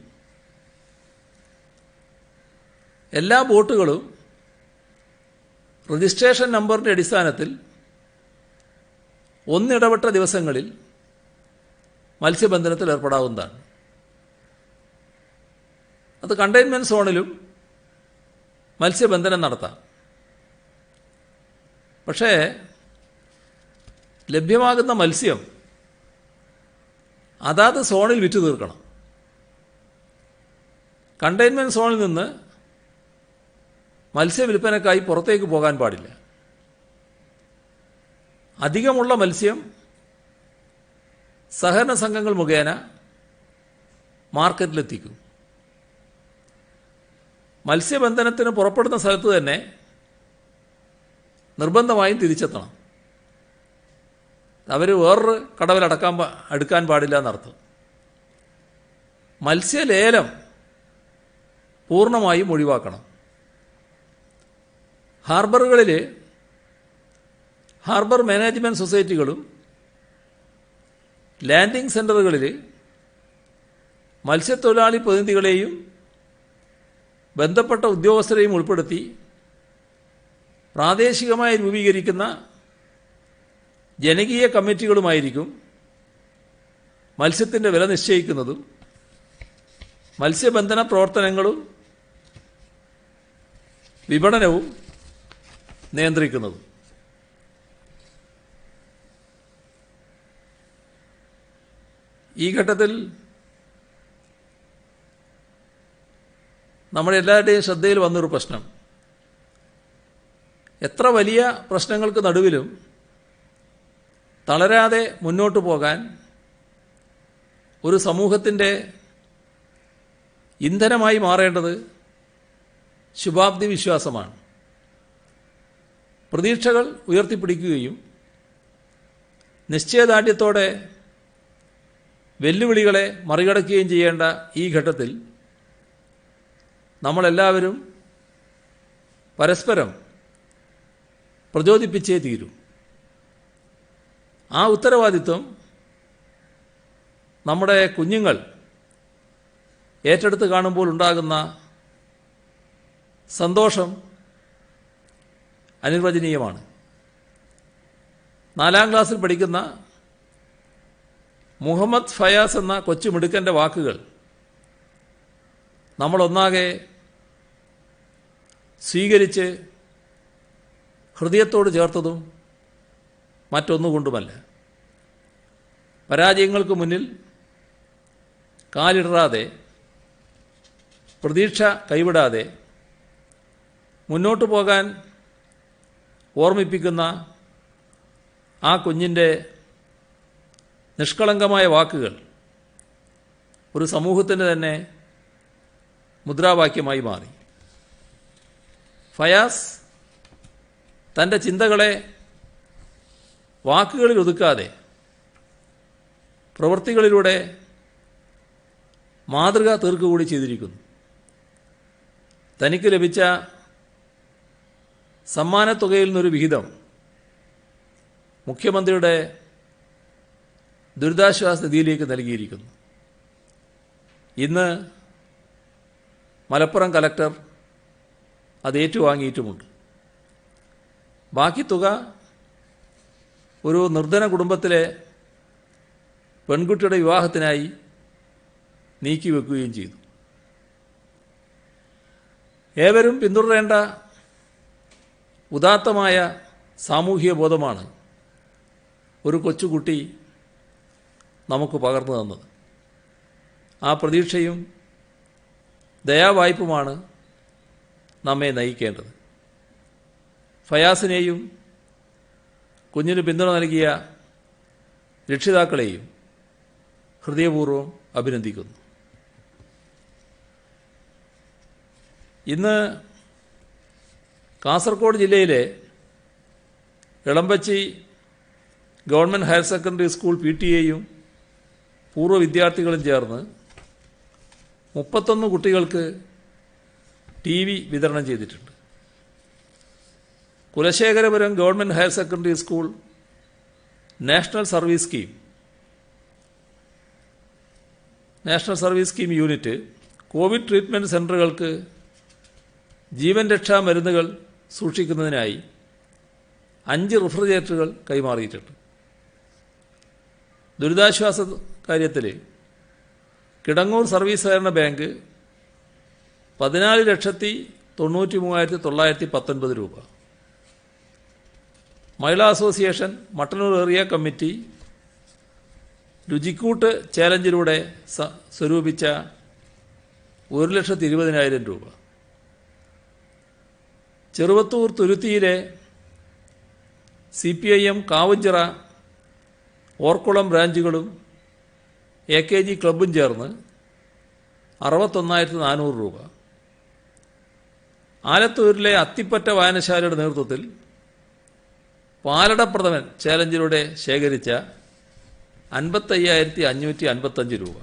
എല്ലാ ബോട്ടുകളും രജിസ്ട്രേഷൻ നമ്പറിൻ്റെ അടിസ്ഥാനത്തിൽ ഒന്നിടവിട്ട ദിവസങ്ങളിൽ മത്സ്യബന്ധനത്തിൽ ഏർപ്പെടാവുന്നതാണ്. അത് കണ്ടെയ്ൻമെൻറ്റ് സോണിലും മത്സ്യബന്ധനം നടത്താം. പക്ഷേ ലഭ്യമാകുന്ന മത്സ്യം അതാത് സോണിൽ വിറ്റു തീർക്കണം. കണ്ടെയ്ൻമെൻറ്റ് സോണിൽ നിന്ന് മത്സ്യവില്പനക്കായി പുറത്തേക്ക് പോകാൻ പാടില്ല. അധികമുള്ള മത്സ്യം സഹകരണ സംഘങ്ങൾ മുഖേന മാർക്കറ്റിലെത്തിക്കും. മത്സ്യബന്ധനത്തിന് പുറപ്പെടുന്ന സ്ഥലത്ത് തന്നെ നിർബന്ധമായും തിരിച്ചെത്തണം. അവർ വേറൊരു കടവിൽ എടുക്കാൻ പാടില്ല എന്നർത്ഥം. മത്സ്യലേലം പൂർണ്ണമായും ഒഴിവാക്കണം. ഹാർബറുകളിൽ ഹാർബർ മാനേജ്മെൻറ്റ് സൊസൈറ്റികളും ലാൻഡിംഗ് സെൻ്ററുകളിൽ മത്സ്യത്തൊഴിലാളി പ്രതിനിധികളെയും ബന്ധപ്പെട്ട ഉദ്യോഗസ്ഥരെയും ഉൾപ്പെടുത്തി പ്രാദേശികമായി രൂപീകരിക്കുന്ന ജനകീയ കമ്മിറ്റികളുമായിരിക്കും മത്സ്യത്തിൻ്റെ വില നിശ്ചയിക്കുന്നതും മത്സ്യബന്ധന പ്രവർത്തനങ്ങളും വിപണനവും നിയന്ത്രിക്കുന്നതും. ഈ ഘട്ടത്തിൽ നമ്മുടെ എല്ലാവരുടെയും ശ്രദ്ധയിൽ വന്നൊരു പ്രശ്നം, എത്ര വലിയ പ്രശ്നങ്ങൾക്ക് നടുവിലും തളരാതെ മുന്നോട്ട് പോകാൻ ഒരു സമൂഹത്തിൻ്റെ ഇന്ധനമായി മാറേണ്ടത് ശുഭാപ്തി വിശ്വാസമാണ്. പ്രതീക്ഷകൾ ഉയർത്തിപ്പിടിക്കുകയും നിശ്ചയദാർഢ്യത്തോടെ വെല്ലുവിളികളെ മറികടക്കുകയും ചെയ്യേണ്ട ഈ ഘട്ടത്തിൽ നമ്മളെല്ലാവരും പരസ്പരം പ്രചോദിപ്പിച്ചേ തീരൂ. ആ ഉത്തരവാദിത്വം നമ്മുടെ കുഞ്ഞുങ്ങൾ ഏറ്റെടുത്ത് കാണുമ്പോൾ ഉണ്ടാകുന്ന സന്തോഷം അനിർവചനീയമാണ്. 4ാം ക്ലാസ്സിൽ പഠിക്കുന്ന മുഹമ്മദ് ഫയാസ് എന്ന കൊച്ചുമിടുക്കൻ്റെ വാക്കുകൾ നമ്മളൊന്നാകെ സ്വീകരിച്ച് ഹൃദയത്തോട് ചേർത്തതും മറ്റൊന്നുകൊണ്ടുമല്ല. പരാജയങ്ങൾക്ക് മുന്നിൽ കാലിടറാതെ, പ്രതീക്ഷ കൈവിടാതെ മുന്നോട്ട് പോകാൻ ഓർമ്മിപ്പിക്കുന്ന ആ കുഞ്ഞിൻ്റെ നിഷ്കളങ്കമായ വാക്കുകൾ ഒരു സമൂഹത്തിന് തന്നെ മുദ്രാവാക്യമായി മാറി. ഫയാസ് തൻ്റെ ചിന്തകളെ വാക്കുകളിൽ ഒതുക്കാതെ പ്രവൃത്തികളിലൂടെ മാതൃക തീർക്കുകൂടി ചെയ്തിരിക്കുന്നു. തനിക്ക് ലഭിച്ച സമ്മാനത്തുകയിൽ നിന്നൊരു വിഹിതം മുഖ്യമന്ത്രിയുടെ ദുരിതാശ്വാസ നിധിയിലേക്ക് നൽകിയിരിക്കുന്നു. ഇന്ന് മലപ്പുറം കലക്ടർ അത് ഏറ്റുവാങ്ങിയിട്ടുമുണ്ട്. ബാക്കി തുക ഒരു നിർധന കുടുംബത്തിലെ പെൺകുട്ടിയുടെ വിവാഹത്തിനായി നീക്കിവെക്കുകയും ചെയ്തു. ഏവരും പിന്തുടരേണ്ട ഉദാത്തമായ സാമൂഹിക ബോധമാണ് ഒരു കൊച്ചുകുട്ടി നമുക്ക് പകർന്നു തന്നത്. ആ പ്രതീക്ഷയും ദയാവായ്പുമാണ് നമ്മെ നയിക്കേണ്ടത്. ഫയാസിനെയും കുഞ്ഞിന് പിന്തുണ നൽകിയ രക്ഷിതാക്കളെയും ഹൃദയപൂർവ്വം അഭിനന്ദിക്കുന്നു. ഇന്ന് കാസർഗോഡ് ജില്ലയിലെ Elambachi government higher secondary school PTA-യും പൂർവ്വ വിദ്യാർത്ഥികളും ചേർന്ന് 31 കുട്ടികൾക്ക് TV വിതരണം ചെയ്തിട്ടുണ്ട്. Kulasekharapuram government higher secondary school national service scheme unit covid treatment സെൻ്ററുകൾക്ക് ജീവൻ രക്ഷാ മരുന്നുകൾ സൂക്ഷിക്കുന്നതിനായി 5 റെഫ്രിജറേറ്ററുകൾ കൈമാറിയിട്ടുണ്ട്. ദുരിതാശ്വാസ കാര്യത്തിൽ കിടങ്ങൂർ സർവീസ് സഹകരണ ബാങ്ക് 14,93,919 രൂപ, Mahila association Mattannur area committee രുചിക്കൂട്ട് ചാലഞ്ചിലൂടെ സ്വരൂപിച്ച 1,20,000 രൂപ, ചെറുവത്തൂർ തുരുത്തിയിലെ CPIM കാവുഞ്ചിറ ഓർക്കുളം ബ്രാഞ്ചുകളും AKG ക്ലബ്ബും ചേർന്ന് 61,400 രൂപ, ആലത്തൂരിലെ അത്തിപ്പറ്റ വായനശാലയുടെ നേതൃത്വത്തിൽ പാലടപ്രഥമൻ ചാലഞ്ചിലൂടെ ശേഖരിച്ച 55,555 രൂപ,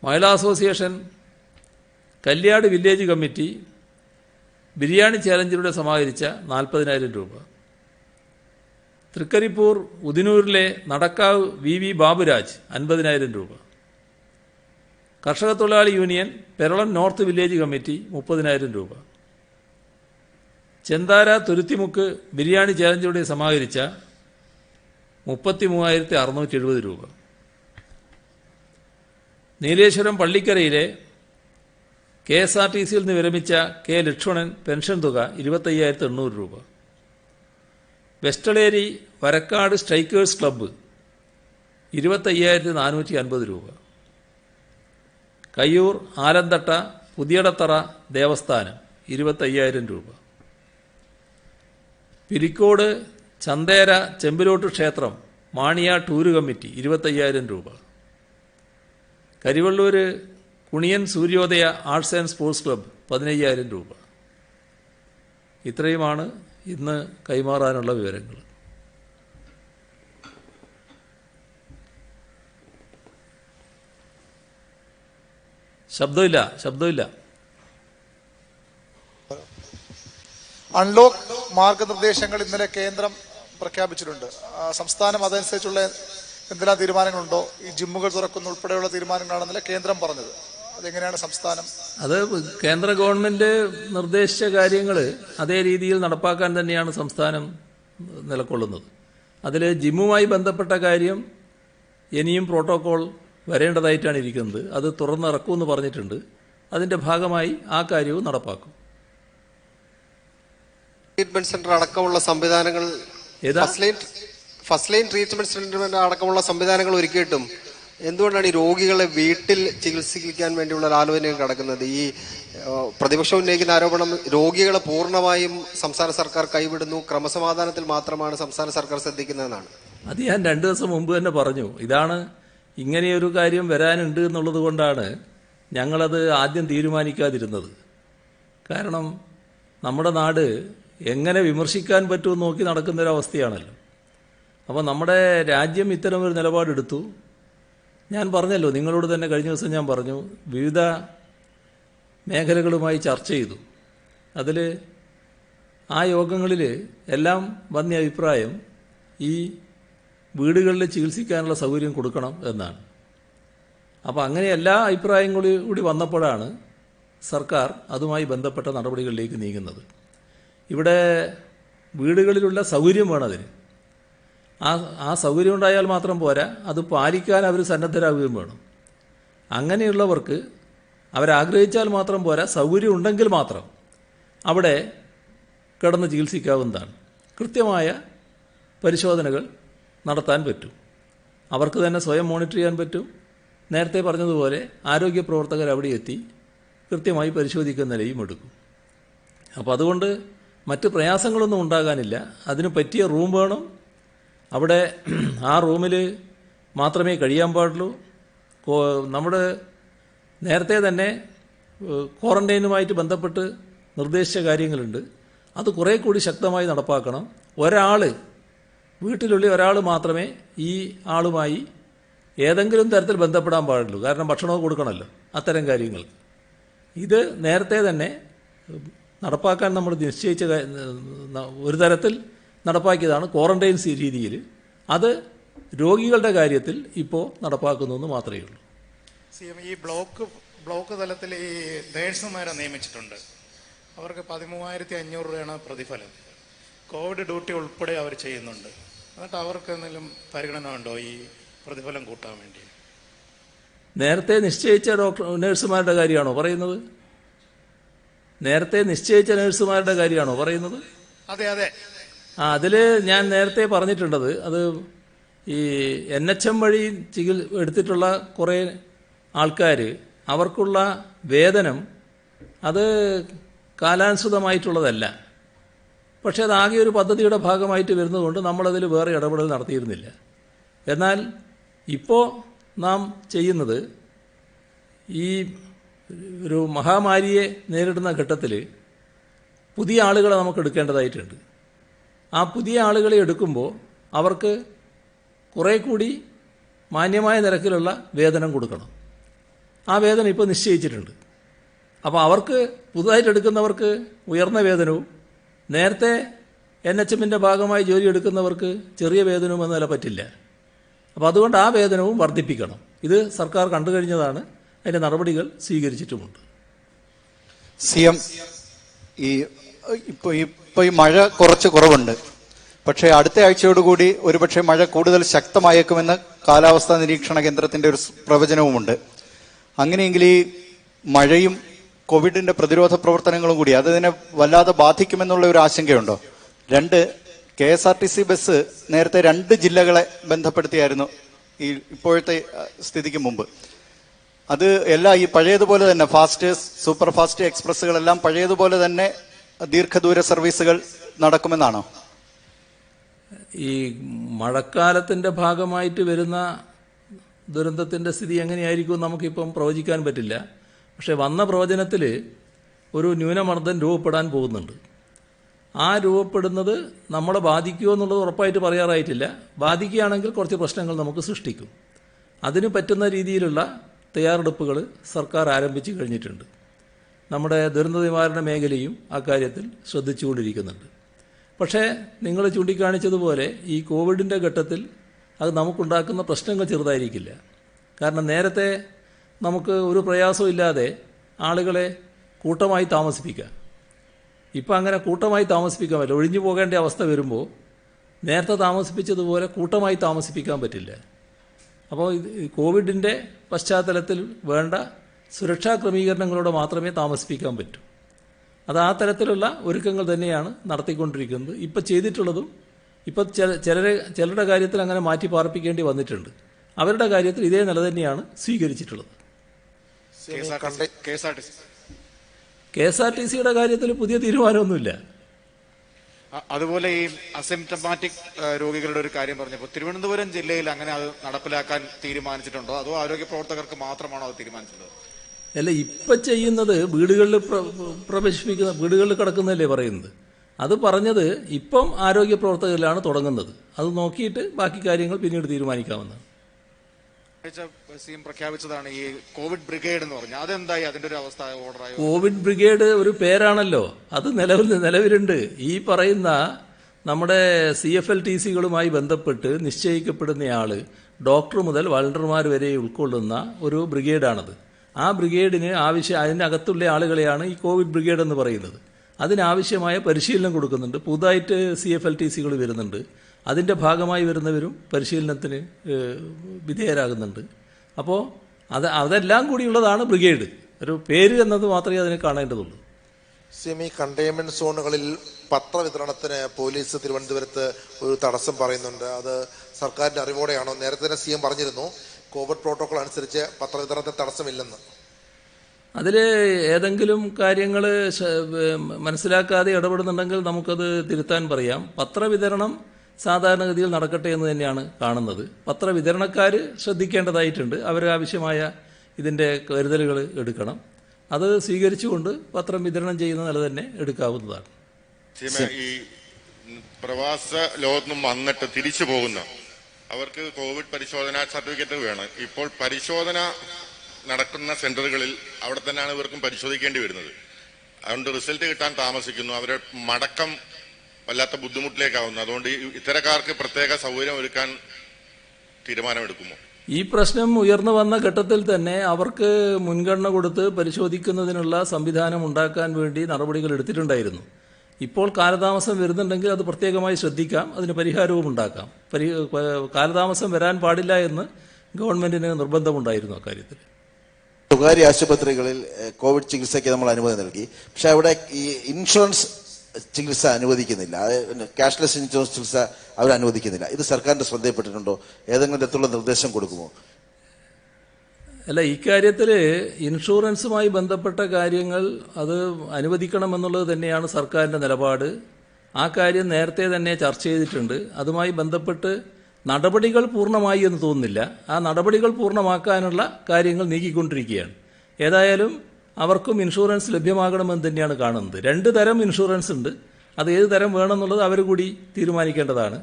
Mahila association Kalyad village committee biryani ചാലഞ്ചിലൂടെ സമാഹരിച്ച 40,000 രൂപ, തൃക്കരിപ്പൂർ ഉദിനൂരിലെ നടക്കാവ് VV ബാബുരാജ് 50,000 രൂപ, കർഷക തൊഴിലാളി union Peralam north village committee 30,000 രൂപ, ചെന്താര തുരുത്തിമുക്ക് ബിരിയാണി ചാലഞ്ചിലൂടെ സമാഹരിച്ച 33,670 രൂപ, നീലേശ്വരം പള്ളിക്കരയിലെ KSRTCയിൽ നിന്ന് വിരമിച്ച K. ലക്ഷ്മണൻ പെൻഷൻ തുക 25,800 രൂപ, വെസ്റ്റളേരി വരക്കാട് സ്ട്രൈക്കേഴ്സ് ക്ലബ്ബ് 25,450 രൂപ, കയ്യൂർ ആലന്തട്ട പുതിയടത്തറ ദേവസ്ഥാനം 25,000 രൂപ, പിരിക്കോട് ചന്തേര ചെമ്പിലോട്ട് ക്ഷേത്രം മാണിയ ടൂർ കമ്മിറ്റി 25,000 രൂപ, കരിവള്ളൂർ കുണിയൻ സൂര്യോദയ ആർട്സ് ആൻഡ് സ്പോർട്സ് ക്ലബ്ബ് 15,000 രൂപ. ഇത്രയുമാണ് ഇന്ന് കൈമാറാനുള്ള വിവരങ്ങൾ. ശബ്ദമില്ല. അൺലോക്ക് മാർഗനിർദ്ദേശങ്ങൾ ഇന്നലെ കേന്ദ്രം പ്രഖ്യാപിച്ചിട്ടുണ്ട്. സംസ്ഥാനം അതനുസരിച്ചുള്ള എന്തെല്ലാം തീരുമാനങ്ങളുണ്ടോ? ഈ ജിമ്മുകൾ തുറക്കുന്ന ഉൾപ്പെടെയുള്ള തീരുമാനങ്ങളാണെന്നല്ലേ കേന്ദ്രം പറഞ്ഞത്. അതെങ്ങനെയാണ് സംസ്ഥാനം? അത് കേന്ദ്ര ഗവൺമെൻറ് നിർദ്ദേശിച്ച കാര്യങ്ങൾ അതേ രീതിയിൽ നടപ്പാക്കാൻ തന്നെയാണ് സംസ്ഥാനം നിലകൊള്ളുന്നത്. അതിൽ ജിമ്മുമായി ബന്ധപ്പെട്ട കാര്യം ഇനിയും പ്രോട്ടോകോൾ വരേണ്ടതായിട്ടാണ് ഇരിക്കുന്നത്. അത് തുറന്നിറക്കുമെന്ന് പറഞ്ഞിട്ടുണ്ട്. അതിൻ്റെ ഭാഗമായി ആ കാര്യവും നടപ്പാക്കും. ട്രീറ്റ്മെന്റ് സെന്റർ അടക്കമുള്ള സംവിധാനങ്ങൾ, ഫസ്റ്റ് ലൈൻ ട്രീറ്റ്മെന്റ് സെന്റർ അടക്കമുള്ള സംവിധാനങ്ങൾ ഒരുക്കിയിട്ടും എന്തുകൊണ്ടാണ് ഈ രോഗികളെ വീട്ടിൽ ചികിത്സിക്കാൻ വേണ്ടിയുള്ള ഒരു ആലോചനയും കിടക്കുന്നത്? ഈ പ്രതിപക്ഷം ഉന്നയിക്കുന്ന ആരോപണം രോഗികളെ പൂർണ്ണമായും സംസ്ഥാന സർക്കാർ കൈവിടുന്നു, ക്രമസമാധാനത്തിൽ മാത്രമാണ് സംസ്ഥാന സർക്കാർ ശ്രദ്ധിക്കുന്നതെന്നാണ്. അത് ഞാൻ 2 ദിവസം മുമ്പ് തന്നെ പറഞ്ഞു. ഇതാണ് ഇങ്ങനെയൊരു കാര്യം വരാനുണ്ട് എന്നുള്ളത് കൊണ്ടാണ് ഞങ്ങളത് ആദ്യം തീരുമാനിക്കാതിരുന്നത്. കാരണം നമ്മുടെ നാട് എങ്ങനെ വിമർശിക്കാൻ പറ്റുമെന്ന് നോക്കി നടക്കുന്നൊരവസ്ഥയാണല്ലോ. അപ്പോൾ നമ്മുടെ രാജ്യം ഇത്തരമൊരു നിലപാടെടുത്തു. ഞാൻ പറഞ്ഞല്ലോ, നിങ്ങളോട് തന്നെ കഴിഞ്ഞ ദിവസം ഞാൻ പറഞ്ഞു, വിവിധ മേഖലകളുമായി ചർച്ച ചെയ്തു. അതിൽ ആ യോഗങ്ങളിൽ എല്ലാം വന്ന അഭിപ്രായം ഈ വീടുകളിൽ ചികിത്സിക്കാനുള്ള സൗകര്യം കൊടുക്കണം എന്നാണ്. അപ്പോൾ അങ്ങനെ എല്ലാ അഭിപ്രായങ്ങളും കൂടി വന്നപ്പോഴാണ് സർക്കാർ അതുമായി ബന്ധപ്പെട്ട നടപടികളിലേക്ക് നീങ്ങുന്നത്. ഇവിടെ വീടുകളിലുള്ള സൗകര്യം വേണം അതിന്. ആ സൗകര്യം ഉണ്ടായാൽ മാത്രം പോരാ, അത് പാലിക്കാൻ അവർ സന്നദ്ധരാകുകയും വേണം. അങ്ങനെയുള്ളവർക്ക് അവരാഗ്രഹിച്ചാൽ മാത്രം പോരാ, സൗകര്യം ഉണ്ടെങ്കിൽ മാത്രം അവിടെ കിടന്ന് ചികിത്സിക്കാവുന്നതാണ്. കൃത്യമായ പരിശോധനകൾ നടത്താൻ പറ്റും. അവർക്ക് തന്നെ സ്വയം മോണിറ്റർ ചെയ്യാൻ പറ്റും. നേരത്തെ പറഞ്ഞതുപോലെ ആരോഗ്യ പ്രവർത്തകർ അവിടെ എത്തി കൃത്യമായി പരിശോധിക്കുന്ന നിലയും എടുക്കും. അപ്പോൾ അതുകൊണ്ട് മറ്റ് പ്രയാസങ്ങളൊന്നും ഉണ്ടാകാനില്ല. അതിന് പറ്റിയ റൂം വേണം. അവിടെ ആ റൂമിൽ മാത്രമേ കഴിയാൻ പാടുള്ളൂ. നമ്മുടെ നേരത്തെ തന്നെ ക്വാറന്റൈനുമായിട്ട് ബന്ധപ്പെട്ട് നിർദ്ദേശിച്ച കാര്യങ്ങളുണ്ട്. അത് കുറേ കൂടി ശക്തമായി നടപ്പാക്കണം. വീട്ടിലുള്ളിൽ ഒരാൾ മാത്രമേ ഈ ആളുമായി ഏതെങ്കിലും തരത്തിൽ ബന്ധപ്പെടാൻ പാടുള്ളൂ. കാരണം ഭക്ഷണമൊക്കെ കൊടുക്കണമല്ലോ. അത്തരം കാര്യങ്ങൾ ഇത് നേരത്തെ തന്നെ നടപ്പാക്കാൻ നമ്മൾ നിശ്ചയിച്ച ഒരു തരത്തിൽ നടപ്പാക്കിയതാണ് ക്വാറന്റൈൻ രീതിയിൽ. അത് രോഗികളുടെ കാര്യത്തിൽ ഇപ്പോൾ നടപ്പാക്കുന്നു എന്ന് മാത്രമേ ഉള്ളൂ. ഈ ബ്ലോക്ക് തലത്തിൽ ഈ നേഴ്സുമാരെ നിയമിച്ചിട്ടുണ്ട്. അവർക്ക് 13,500 രൂപയാണ് പ്രതിഫലം. കോവിഡ് ഡ്യൂട്ടി ഉൾപ്പെടെ അവർ ചെയ്യുന്നുണ്ട്. എന്നിട്ട് അവർക്ക് എന്തെങ്കിലും പരിഗണന ഉണ്ടോ ഈ പ്രതിഫലം കൂട്ടാൻ വേണ്ടി? നേരത്തെ നിശ്ചയിച്ച നഴ്സുമാരുടെ കാര്യമാണോ പറയുന്നത്? നേരത്തെ നിശ്ചയിച്ച നഴ്സുമാരുടെ കാര്യമാണോ പറയുന്നത്? അതെ അതെ. അതിൽ ഞാൻ നേരത്തെ പറഞ്ഞിട്ടുണ്ടത്, അത് ഈ NHM വഴി എടുത്തിട്ടുള്ള കുറേ ആൾക്കാർ അവർക്കുള്ള വേതനം അത് കാലാനുസൃതമായിട്ടുള്ളതല്ല. പക്ഷേ അതാകെ ഒരു പദ്ധതിയുടെ ഭാഗമായിട്ട് വരുന്നതുകൊണ്ട് നമ്മളതിൽ വേറെ ഇടപെടൽ നടത്തിയിരുന്നില്ല. എന്നാൽ ഇപ്പോൾ നാം ചെയ്യുന്നത് ഈ ഒരു മഹാമാരിയെ നേരിടുന്ന ഘട്ടത്തിൽ പുതിയ ആളുകളെ നമുക്ക് എടുക്കേണ്ടതായിട്ടുണ്ട്. ആ പുതിയ ആളുകളെ എടുക്കുമ്പോൾ അവർക്ക് കുറേ കൂടി മാന്യമായ നിരക്കിലുള്ള വേതനം കൊടുക്കണം. ആ വേതനം ഇപ്പോൾ നിശ്ചയിച്ചിട്ടുണ്ട്. അപ്പോൾ പുതുതായിട്ട് എടുക്കുന്നവർക്ക് ഉയർന്ന വേതനവും നേരത്തെ NHMന്റെ ഭാഗമായി ജോലി എടുക്കുന്നവർക്ക് ചെറിയ വേതനവും എന്ന നില പറ്റില്ല. അപ്പോൾ അതുകൊണ്ട് ആ വേതനവും വർദ്ധിപ്പിക്കണം. ഇത് സർക്കാർ കണ്ടു കഴിഞ്ഞതാണ്. അതിൻ്റെ നടപടികൾ സ്വീകരിച്ചിട്ടുമുണ്ട്. CM ഇപ്പോൾ ഈ മഴ കുറച്ച് കുറവുണ്ട്. പക്ഷേ അടുത്ത ആഴ്ചയോടുകൂടി ഒരുപക്ഷെ മഴ കൂടുതൽ ശക്തമായേക്കുമെന്ന് കാലാവസ്ഥാ നിരീക്ഷണ കേന്ദ്രത്തിന്റെ ഒരു പ്രവചനവുമുണ്ട്. അങ്ങനെയെങ്കിൽ ഈ മഴയും കോവിഡിന്റെ പ്രതിരോധ പ്രവർത്തനങ്ങളും കൂടി അതിനെ വല്ലാതെ ബാധിക്കുമെന്നുള്ള ഒരു ആശങ്കയുണ്ടോ? 2, KSRTC ബസ് നേരത്തെ 2 ജില്ലകളെ ബന്ധപ്പെടുത്തിയായിരുന്നു ഈ ഇപ്പോഴത്തെ സ്ഥിതിക്ക് മുമ്പ്. അത് എല്ലാം ഈ പഴയതുപോലെ തന്നെ ഫാസ്റ്റ്, സൂപ്പർ ഫാസ്റ്റ് എക്സ്പ്രസ്സുകളെല്ലാം പഴയതുപോലെ തന്നെ ദീർഘദൂര സർവീസുകൾ നടക്കുമെന്നാണോ? ഈ മഴക്കാലത്തിന്റെ ഭാഗമായിട്ട് വരുന്ന ദുരന്തത്തിന്റെ സ്ഥിതി എങ്ങനെയായിരിക്കും നമുക്കിപ്പം പ്രവചിക്കാൻ പറ്റില്ല. പക്ഷെ വന്ന പ്രവചനത്തിൽ ഒരു ന്യൂനമർദ്ദം രൂപപ്പെടാൻ പോകുന്നുണ്ട്. ആ രൂപപ്പെടുന്നത് നമ്മളെ ബാധിക്കുമോ എന്നുള്ളത് ഉറപ്പായിട്ട് പറയാറായിട്ടില്ല. ബാധിക്കുകയാണെങ്കിൽ കുറച്ച് പ്രശ്നങ്ങൾ നമുക്ക് സൃഷ്ടിക്കും. അതിന് പറ്റുന്ന രീതിയിലുള്ള തയ്യാറെടുപ്പുകൾ സർക്കാർ ആരംഭിച്ചു കഴിഞ്ഞിട്ടുണ്ട്. നമ്മുടെ ദുരന്ത നിവാരണ മേഖലയും അക്കാര്യത്തിൽ ശ്രദ്ധിച്ചുകൊണ്ടിരിക്കുന്നുണ്ട്. പക്ഷേ നിങ്ങൾ ചൂണ്ടിക്കാണിച്ചതുപോലെ ഈ കോവിഡിൻ്റെ ഘട്ടത്തിൽ അത് നമുക്കുണ്ടാക്കുന്ന പ്രശ്നങ്ങൾ ചെറുതായിരിക്കില്ല. കാരണം നേരത്തെ നമുക്ക് ഒരു പ്രയാസവും ഇല്ലാതെ ആളുകളെ കൂട്ടമായി താമസിപ്പിക്കാം. ഇപ്പം അങ്ങനെ കൂട്ടമായി താമസിപ്പിക്കാൻ പറ്റില്ല. ഒഴിഞ്ഞു പോകേണ്ട അവസ്ഥ വരുമ്പോൾ നേരത്തെ താമസിപ്പിച്ചതുപോലെ കൂട്ടമായി താമസിപ്പിക്കാൻ പറ്റില്ല. അപ്പോൾ കോവിഡിൻ്റെ പശ്ചാത്തലത്തിൽ വേണ്ട സുരക്ഷാ ക്രമീകരണങ്ങളോടെ മാത്രമേ താമസിപ്പിക്കാൻ പറ്റൂ. അത് ആ തരത്തിലുള്ള ഒരുക്കങ്ങൾ തന്നെയാണ് നടത്തിക്കൊണ്ടിരിക്കുന്നത്. ഇപ്പം ചെയ്തിട്ടുള്ളതും ഇപ്പം ചിലരുടെ കാര്യത്തിൽ അങ്ങനെ മാറ്റി പാർപ്പിക്കേണ്ടി വന്നിട്ടുണ്ട്. അവരുടെ കാര്യത്തിൽ ഇതേ നില തന്നെയാണ് സ്വീകരിച്ചിട്ടുള്ളത്. KSRTCയുടെ കാര്യത്തിൽ പുതിയ തീരുമാനമൊന്നുമില്ല. അതുപോലെ ഈ അസിംപ്റ്റമാറ്റിക് രോഗികളുടെ ഒരു കാര്യം പറഞ്ഞപ്പോൾ തിരുവനന്തപുരം ജില്ലയിൽ അങ്ങനെ അത് നടപ്പിലാക്കാൻ തീരുമാനിച്ചിട്ടുണ്ടോ? അതോ ആരോഗ്യ പ്രവർത്തകർക്ക് മാത്രമാണോ അത് തീരുമാനിച്ചത്? അല്ല, ഇപ്പം ചെയ്യുന്നത് വീടുകളിൽ വീടുകളിൽ കിടക്കുന്നതല്ലേ പറയുന്നത്. അത് പറഞ്ഞത് ഇപ്പം ആരോഗ്യ പ്രവർത്തകരിലാണ് തുടങ്ങുന്നത്. അത് നോക്കിയിട്ട് ബാക്കി കാര്യങ്ങൾ പിന്നീട് തീരുമാനിക്കാമെന്നാണ്. CM പ്രഖ്യാപിച്ചതാണ് ഈ കോവിഡ് ബ്രിഗേഡ് എന്ന് പറഞ്ഞാൽ. അതെന്തായി അതിന്റെ ഒരു അവസ്ഥ? ഓർഡറായി കോവിഡ് ബ്രിഗേഡ് ഒരു പേരാണല്ലോ. അത് നിലവിലുണ്ട്. ഈ പറയുന്ന നമ്മുടെ CFLTCകളുമായി ബന്ധപ്പെട്ട് നിശ്ചയിക്കപ്പെടുന്നയാള് ഡോക്ടർ മുതൽ വളണ്ടർമാർ വരെ ഉൾക്കൊള്ളുന്ന ഒരു ബ്രിഗേഡാണത്. ആ ബ്രിഗേഡിന് അതിനകത്തുള്ള ആളുകളെയാണ് ഈ കോവിഡ് ബ്രിഗേഡ് എന്ന് പറയുന്നത്. അതിനാവശ്യമായ പരിശീലനം കൊടുക്കുന്നുണ്ട്. പുതുതായിട്ട് CFLTCകൾ വരുന്നുണ്ട്. അതിൻ്റെ ഭാഗമായി വരുന്നവരും പരിശീലനത്തിന് വിധേയരാകുന്നുണ്ട്. അപ്പോൾ അതെല്ലാം കൂടിയുള്ളതാണ് ബ്രിഗേഡ്. ഒരു പേര് എന്നത് മാത്രമേ അതിനെ കാണേണ്ടതുള്ളൂ. സെമി കണ്ടെയ്ൻമെന്റ് സോണുകളിൽ പത്രവിതരണത്തിന് പോലീസ് തിരുവനന്തപുരത്ത് ഒരു തടസ്സം പറയുന്നുണ്ട്. അത് സർക്കാരിന്റെ അറിവോടെയാണോ? നേരത്തെ തന്നെ CM പറഞ്ഞിരുന്നു കോവിഡ് പ്രോട്ടോകോൾ അനുസരിച്ച് പത്രവിതരണത്തിന് തടസ്സമില്ലെന്ന്. അതിൽ ഏതെങ്കിലും കാര്യങ്ങൾ മനസ്സിലാക്കാതെ ഇടപെടുന്നുണ്ടെങ്കിൽ നമുക്കത് തിരുത്താൻ പറയാം. പത്രവിതരണം സാധാരണഗതിയിൽ നടക്കട്ടെ എന്ന് തന്നെയാണ് കാണുന്നത്. പത്രവിതരണക്കാർ ശ്രദ്ധിക്കേണ്ടതായിട്ടുണ്ട്. അവരാവശ്യമായ ഇതിൻ്റെ കരുതലുകൾ എടുക്കണം. അത് സ്വീകരിച്ചുകൊണ്ട് പത്രം വിതരണം ചെയ്യുന്ന നില തന്നെ എടുക്കാവുന്നതാണ്. ഈ പ്രവാസ ലോകത്ത് നിന്നും വന്നിട്ട് തിരിച്ചു പോകുന്ന അവർക്ക് കോവിഡ് പരിശോധന സർട്ടിഫിക്കറ്റ് വേണം. ഇപ്പോൾ പരിശോധന നടക്കുന്ന സെന്ററുകളിൽ അവിടെ തന്നെയാണ് ഇവർക്കും പരിശോധിക്കേണ്ടി വരുന്നത്. അതുകൊണ്ട് റിസൾട്ട് കിട്ടാൻ താമസിക്കുന്നു. അവരുടെ മടക്കം വല്ലാത്ത ബുദ്ധിമുട്ടിലേക്കാവുന്നു. അതുകൊണ്ട് ഇത്തരക്കാർക്ക് പ്രത്യേക സൗകര്യം ഒരുക്കാൻ തീരുമാനമെടുക്കുമോ? ഈ പ്രശ്നം ഉയർന്നു വന്ന ഘട്ടത്തിൽ തന്നെ അവർക്ക് മുൻഗണന കൊടുത്ത് പരിശോധിക്കുന്നതിനുള്ള സംവിധാനം ഉണ്ടാക്കാൻ വേണ്ടി നടപടികൾ എടുത്തിട്ടുണ്ടായിരുന്നു. ഇപ്പോൾ കാലതാമസം വരുന്നുണ്ടെങ്കിൽ അത് പ്രത്യേകമായി ശ്രദ്ധിക്കാം, അതിന് പരിഹാരവും ഉണ്ടാക്കാം. കാലതാമസം വരാൻ പാടില്ല എന്ന് ഗവൺമെന്റിന് നിർബന്ധമുണ്ടായിരുന്നു അക്കാര്യത്തിൽ. സ്വകാര്യ ആശുപത്രികളിൽ കോവിഡ് ചികിത്സയ്ക്ക് നമ്മൾ അനുമതി നൽകി. പക്ഷെ അവിടെ ഈ ഇൻഷുറൻസ് ചികിത്സ അനുവദിക്കുന്നില്ല, ക്യാഷ്ലെസ് ഇൻഷുറൻസ് ചികിത്സ അവർ അനുവദിക്കുന്നില്ല. ഇത് സർക്കാരിന്റെ ശ്രദ്ധയിൽപ്പെട്ടിട്ടുണ്ടോ? ഏതെങ്കിലും തരത്തിലുള്ള നിർദ്ദേശം കൊടുക്കുമോ? അല്ല, ഇക്കാര്യത്തിൽ ഇൻഷുറൻസുമായി ബന്ധപ്പെട്ട കാര്യങ്ങൾ അത് അനുവദിക്കണമെന്നുള്ളത് തന്നെയാണ് സർക്കാരിൻ്റെ നിലപാട്. ആ കാര്യം നേരത്തെ തന്നെ ചർച്ച ചെയ്തിട്ടുണ്ട്. അതുമായി ബന്ധപ്പെട്ട് നടപടികൾ പൂർണ്ണമായി എന്ന് തോന്നുന്നില്ല. ആ നടപടികൾ പൂർണ്ണമാക്കാനുള്ള കാര്യങ്ങൾ നീക്കിക്കൊണ്ടിരിക്കുകയാണ്. ഏതായാലും അവർക്കും ഇൻഷുറൻസ് ലഭ്യമാകണമെന്ന് തന്നെയാണ് കാണുന്നത്. 2 തരം ഇൻഷുറൻസ് ഉണ്ട്. അത് ഏത് തരം വേണമെന്നുള്ളത് അവർ കൂടി തീരുമാനിക്കേണ്ടതാണ്.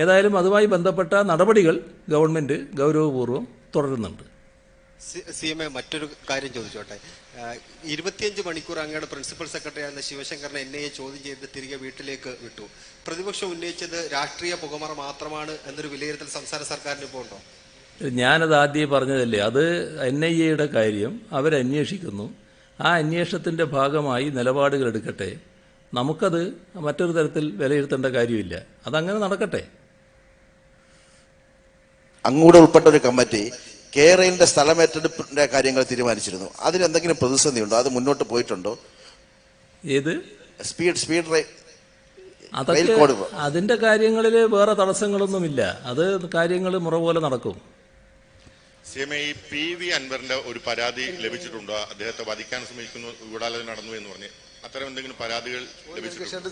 ഏതായാലും അതുമായി ബന്ധപ്പെട്ട നടപടികൾ ഗവൺമെന്റ് ഗൗരവപൂർവ്വം തുടരുന്നുണ്ട്. CM മറ്റൊരു കാര്യം ചോദിച്ചോട്ടെ. 25 മണിക്കൂർ അങ്ങയുടെ പ്രിൻസിപ്പൽ സെക്രട്ടറി ആയിരുന്ന ശിവശങ്കറിനെ NIA ചോദ്യം ചെയ്ത് തിരികെ വീട്ടിലേക്ക് വിട്ടു. പ്രതിപക്ഷം ഉന്നയിച്ചത് രാഷ്ട്രീയ പുകമറ മാത്രമാണ് എന്നൊരു വിലയിരുത്തൽ സംസ്ഥാന സർക്കാരിന് ഇപ്പോൾ ഉണ്ടോ? ഞാനത് ആദ്യമേ പറഞ്ഞതല്ലേ, അത് NIA കാര്യം അവരന്വേഷിക്കുന്നു. ആ അന്വേഷണത്തിന്റെ ഭാഗമായി നിലപാടുകൾ എടുക്കട്ടെ. നമുക്കത് മറ്റൊരു തരത്തിൽ വിലയിരുത്തേണ്ട കാര്യമില്ല. അതങ്ങനെ നടക്കട്ടെ. അങ്ങൂടെ ഉൾപ്പെട്ട ഒരു കമ്മിറ്റി കേരളത്തിന്റെ സ്ഥലമേറ്റെടുപ്പിന്റെ കാര്യങ്ങൾ തീരുമാനിച്ചിരുന്നു. അതിലെന്തെങ്കിലും പ്രതിസന്ധി ഉണ്ടോ? അത് മുന്നോട്ട് പോയിട്ടുണ്ടോ? ഏത് സ്പീഡ് അതൊക്കെ അതിന്റെ കാര്യങ്ങളിൽ വേറെ തടസ്സങ്ങളൊന്നുമില്ല. അത് കാര്യങ്ങൾ മുറ പോലെ നടക്കും. ഈ PV അൻവറിന്റെ ഒരു പരാതി ലഭിച്ചിട്ടുണ്ടോ? അദ്ദേഹത്തെ വധിക്കാൻ ശ്രമിക്കുന്നു, ഗൂഢാലോചന നടന്നു എന്ന് പറഞ്ഞ് അത്തരം എന്തെങ്കിലും പരാതികൾ ലഭിച്ചിട്ടുണ്ടോ?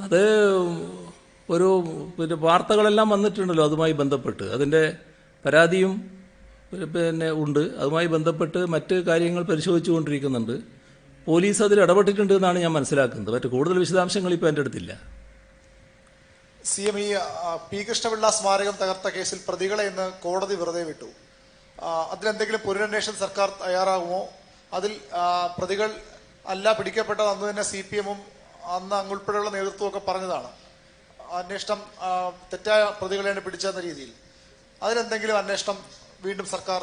അത് ഒരു വാർത്തകളെല്ലാം വന്നിട്ടുണ്ടല്ലോ അതുമായി ബന്ധപ്പെട്ട്. അതിന്റെ പരാതിയും ഉണ്ട്. അതുമായി ബന്ധപ്പെട്ട് മറ്റ് കാര്യങ്ങൾ പരിശോധിച്ചുകൊണ്ടിരിക്കുന്നുണ്ട്. പോലീസ് അതിൽ ഇടപെട്ടിട്ടുണ്ട് എന്നാണ് ഞാൻ മനസ്സിലാക്കുന്നത്. മറ്റു കൂടുതൽ വിശദാംശങ്ങൾ ഇപ്പോൾ എൻ്റെ അടുത്തില്ല. CM, ഈ P. കൃഷ്ണപിള്ള സ്മാരകം തകർത്ത കേസിൽ പ്രതികളെ ഇന്ന് കോടതി വെറുതെ വിട്ടു. അതിലെന്തെങ്കിലും പുനരന്വേഷണം സർക്കാർ തയ്യാറാകുമോ? അതിൽ പ്രതികൾ അല്ല പിടിക്കപ്പെട്ടത് അന്ന് തന്നെ CPM-ഉം അന്ന് അങ്ങുൾപ്പെടെയുള്ള നേതൃത്വമൊക്കെ പറഞ്ഞതാണ്. അന്വേഷണം തെറ്റായ പ്രതികളെയാണ് പിടിച്ചെന്ന രീതിയിൽ. അതിലെന്തെങ്കിലും അന്വേഷണം വീണ്ടും സർക്കാർ?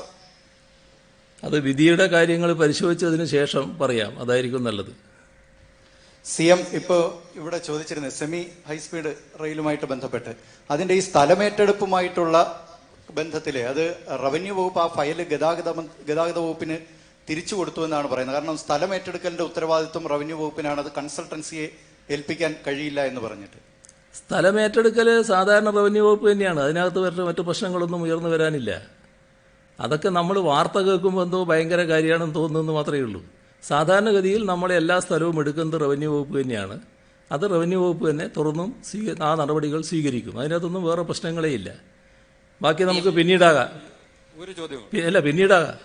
അത് വിധിയുടെ കാര്യങ്ങൾ പരിശോധിച്ചതിന് ശേഷം പറയാം, അതായിരിക്കും നല്ലത്. CM ഇപ്പോൾ ഇവിടെ ചോദിച്ചിരുന്നത് സെമി ഹൈസ്പീഡ് റെയിലുമായിട്ട് ബന്ധപ്പെട്ട് അതിന്റെ ഈ സ്ഥലമേറ്റെടുപ്പുമായിട്ടുള്ള ബന്ധത്തിൽ അത് റവന്യൂ വകുപ്പ് ആ ഫയല് ഗതാഗത വകുപ്പിന് തിരിച്ചു കൊടുത്തു എന്നാണ് പറയുന്നത്. കാരണം സ്ഥലമേറ്റെടുക്കലിന്റെ ഉത്തരവാദിത്വം റവന്യൂ വകുപ്പിനാണ്, അത് കൺസൾട്ടൻസിയെ ഏൽപ്പിക്കാൻ കഴിയില്ല എന്ന് പറഞ്ഞിട്ട്. സ്ഥലമേറ്റെടുക്കൽ സാധാരണ റവന്യൂ വകുപ്പ് തന്നെയാണ്. അതിനകത്ത് മറ്റു പ്രശ്നങ്ങളൊന്നും ഉയർന്നു വരാനില്ല. അതൊക്കെ നമ്മൾ വാർത്ത കേൾക്കുമ്പോൾ എന്തോ ഭയങ്കര കാര്യമാണെന്ന് തോന്നുന്നത് മാത്രമേ ഉള്ളൂ. സാധാരണഗതിയിൽ നമ്മളെ എല്ലാ സ്ഥലവും എടുക്കുന്നത് റവന്യൂ വകുപ്പ് തന്നെയാണ്. അത് റവന്യൂ വകുപ്പ് തന്നെ തുറന്നും ആ നടപടികൾ സ്വീകരിക്കും. അതിനകത്തൊന്നും വേറെ പ്രശ്നങ്ങളേ ഇല്ല. ബാക്കി നമുക്ക് പിന്നീടാകാം. ഒരു ചോദ്യം പിന്നീടാകാം.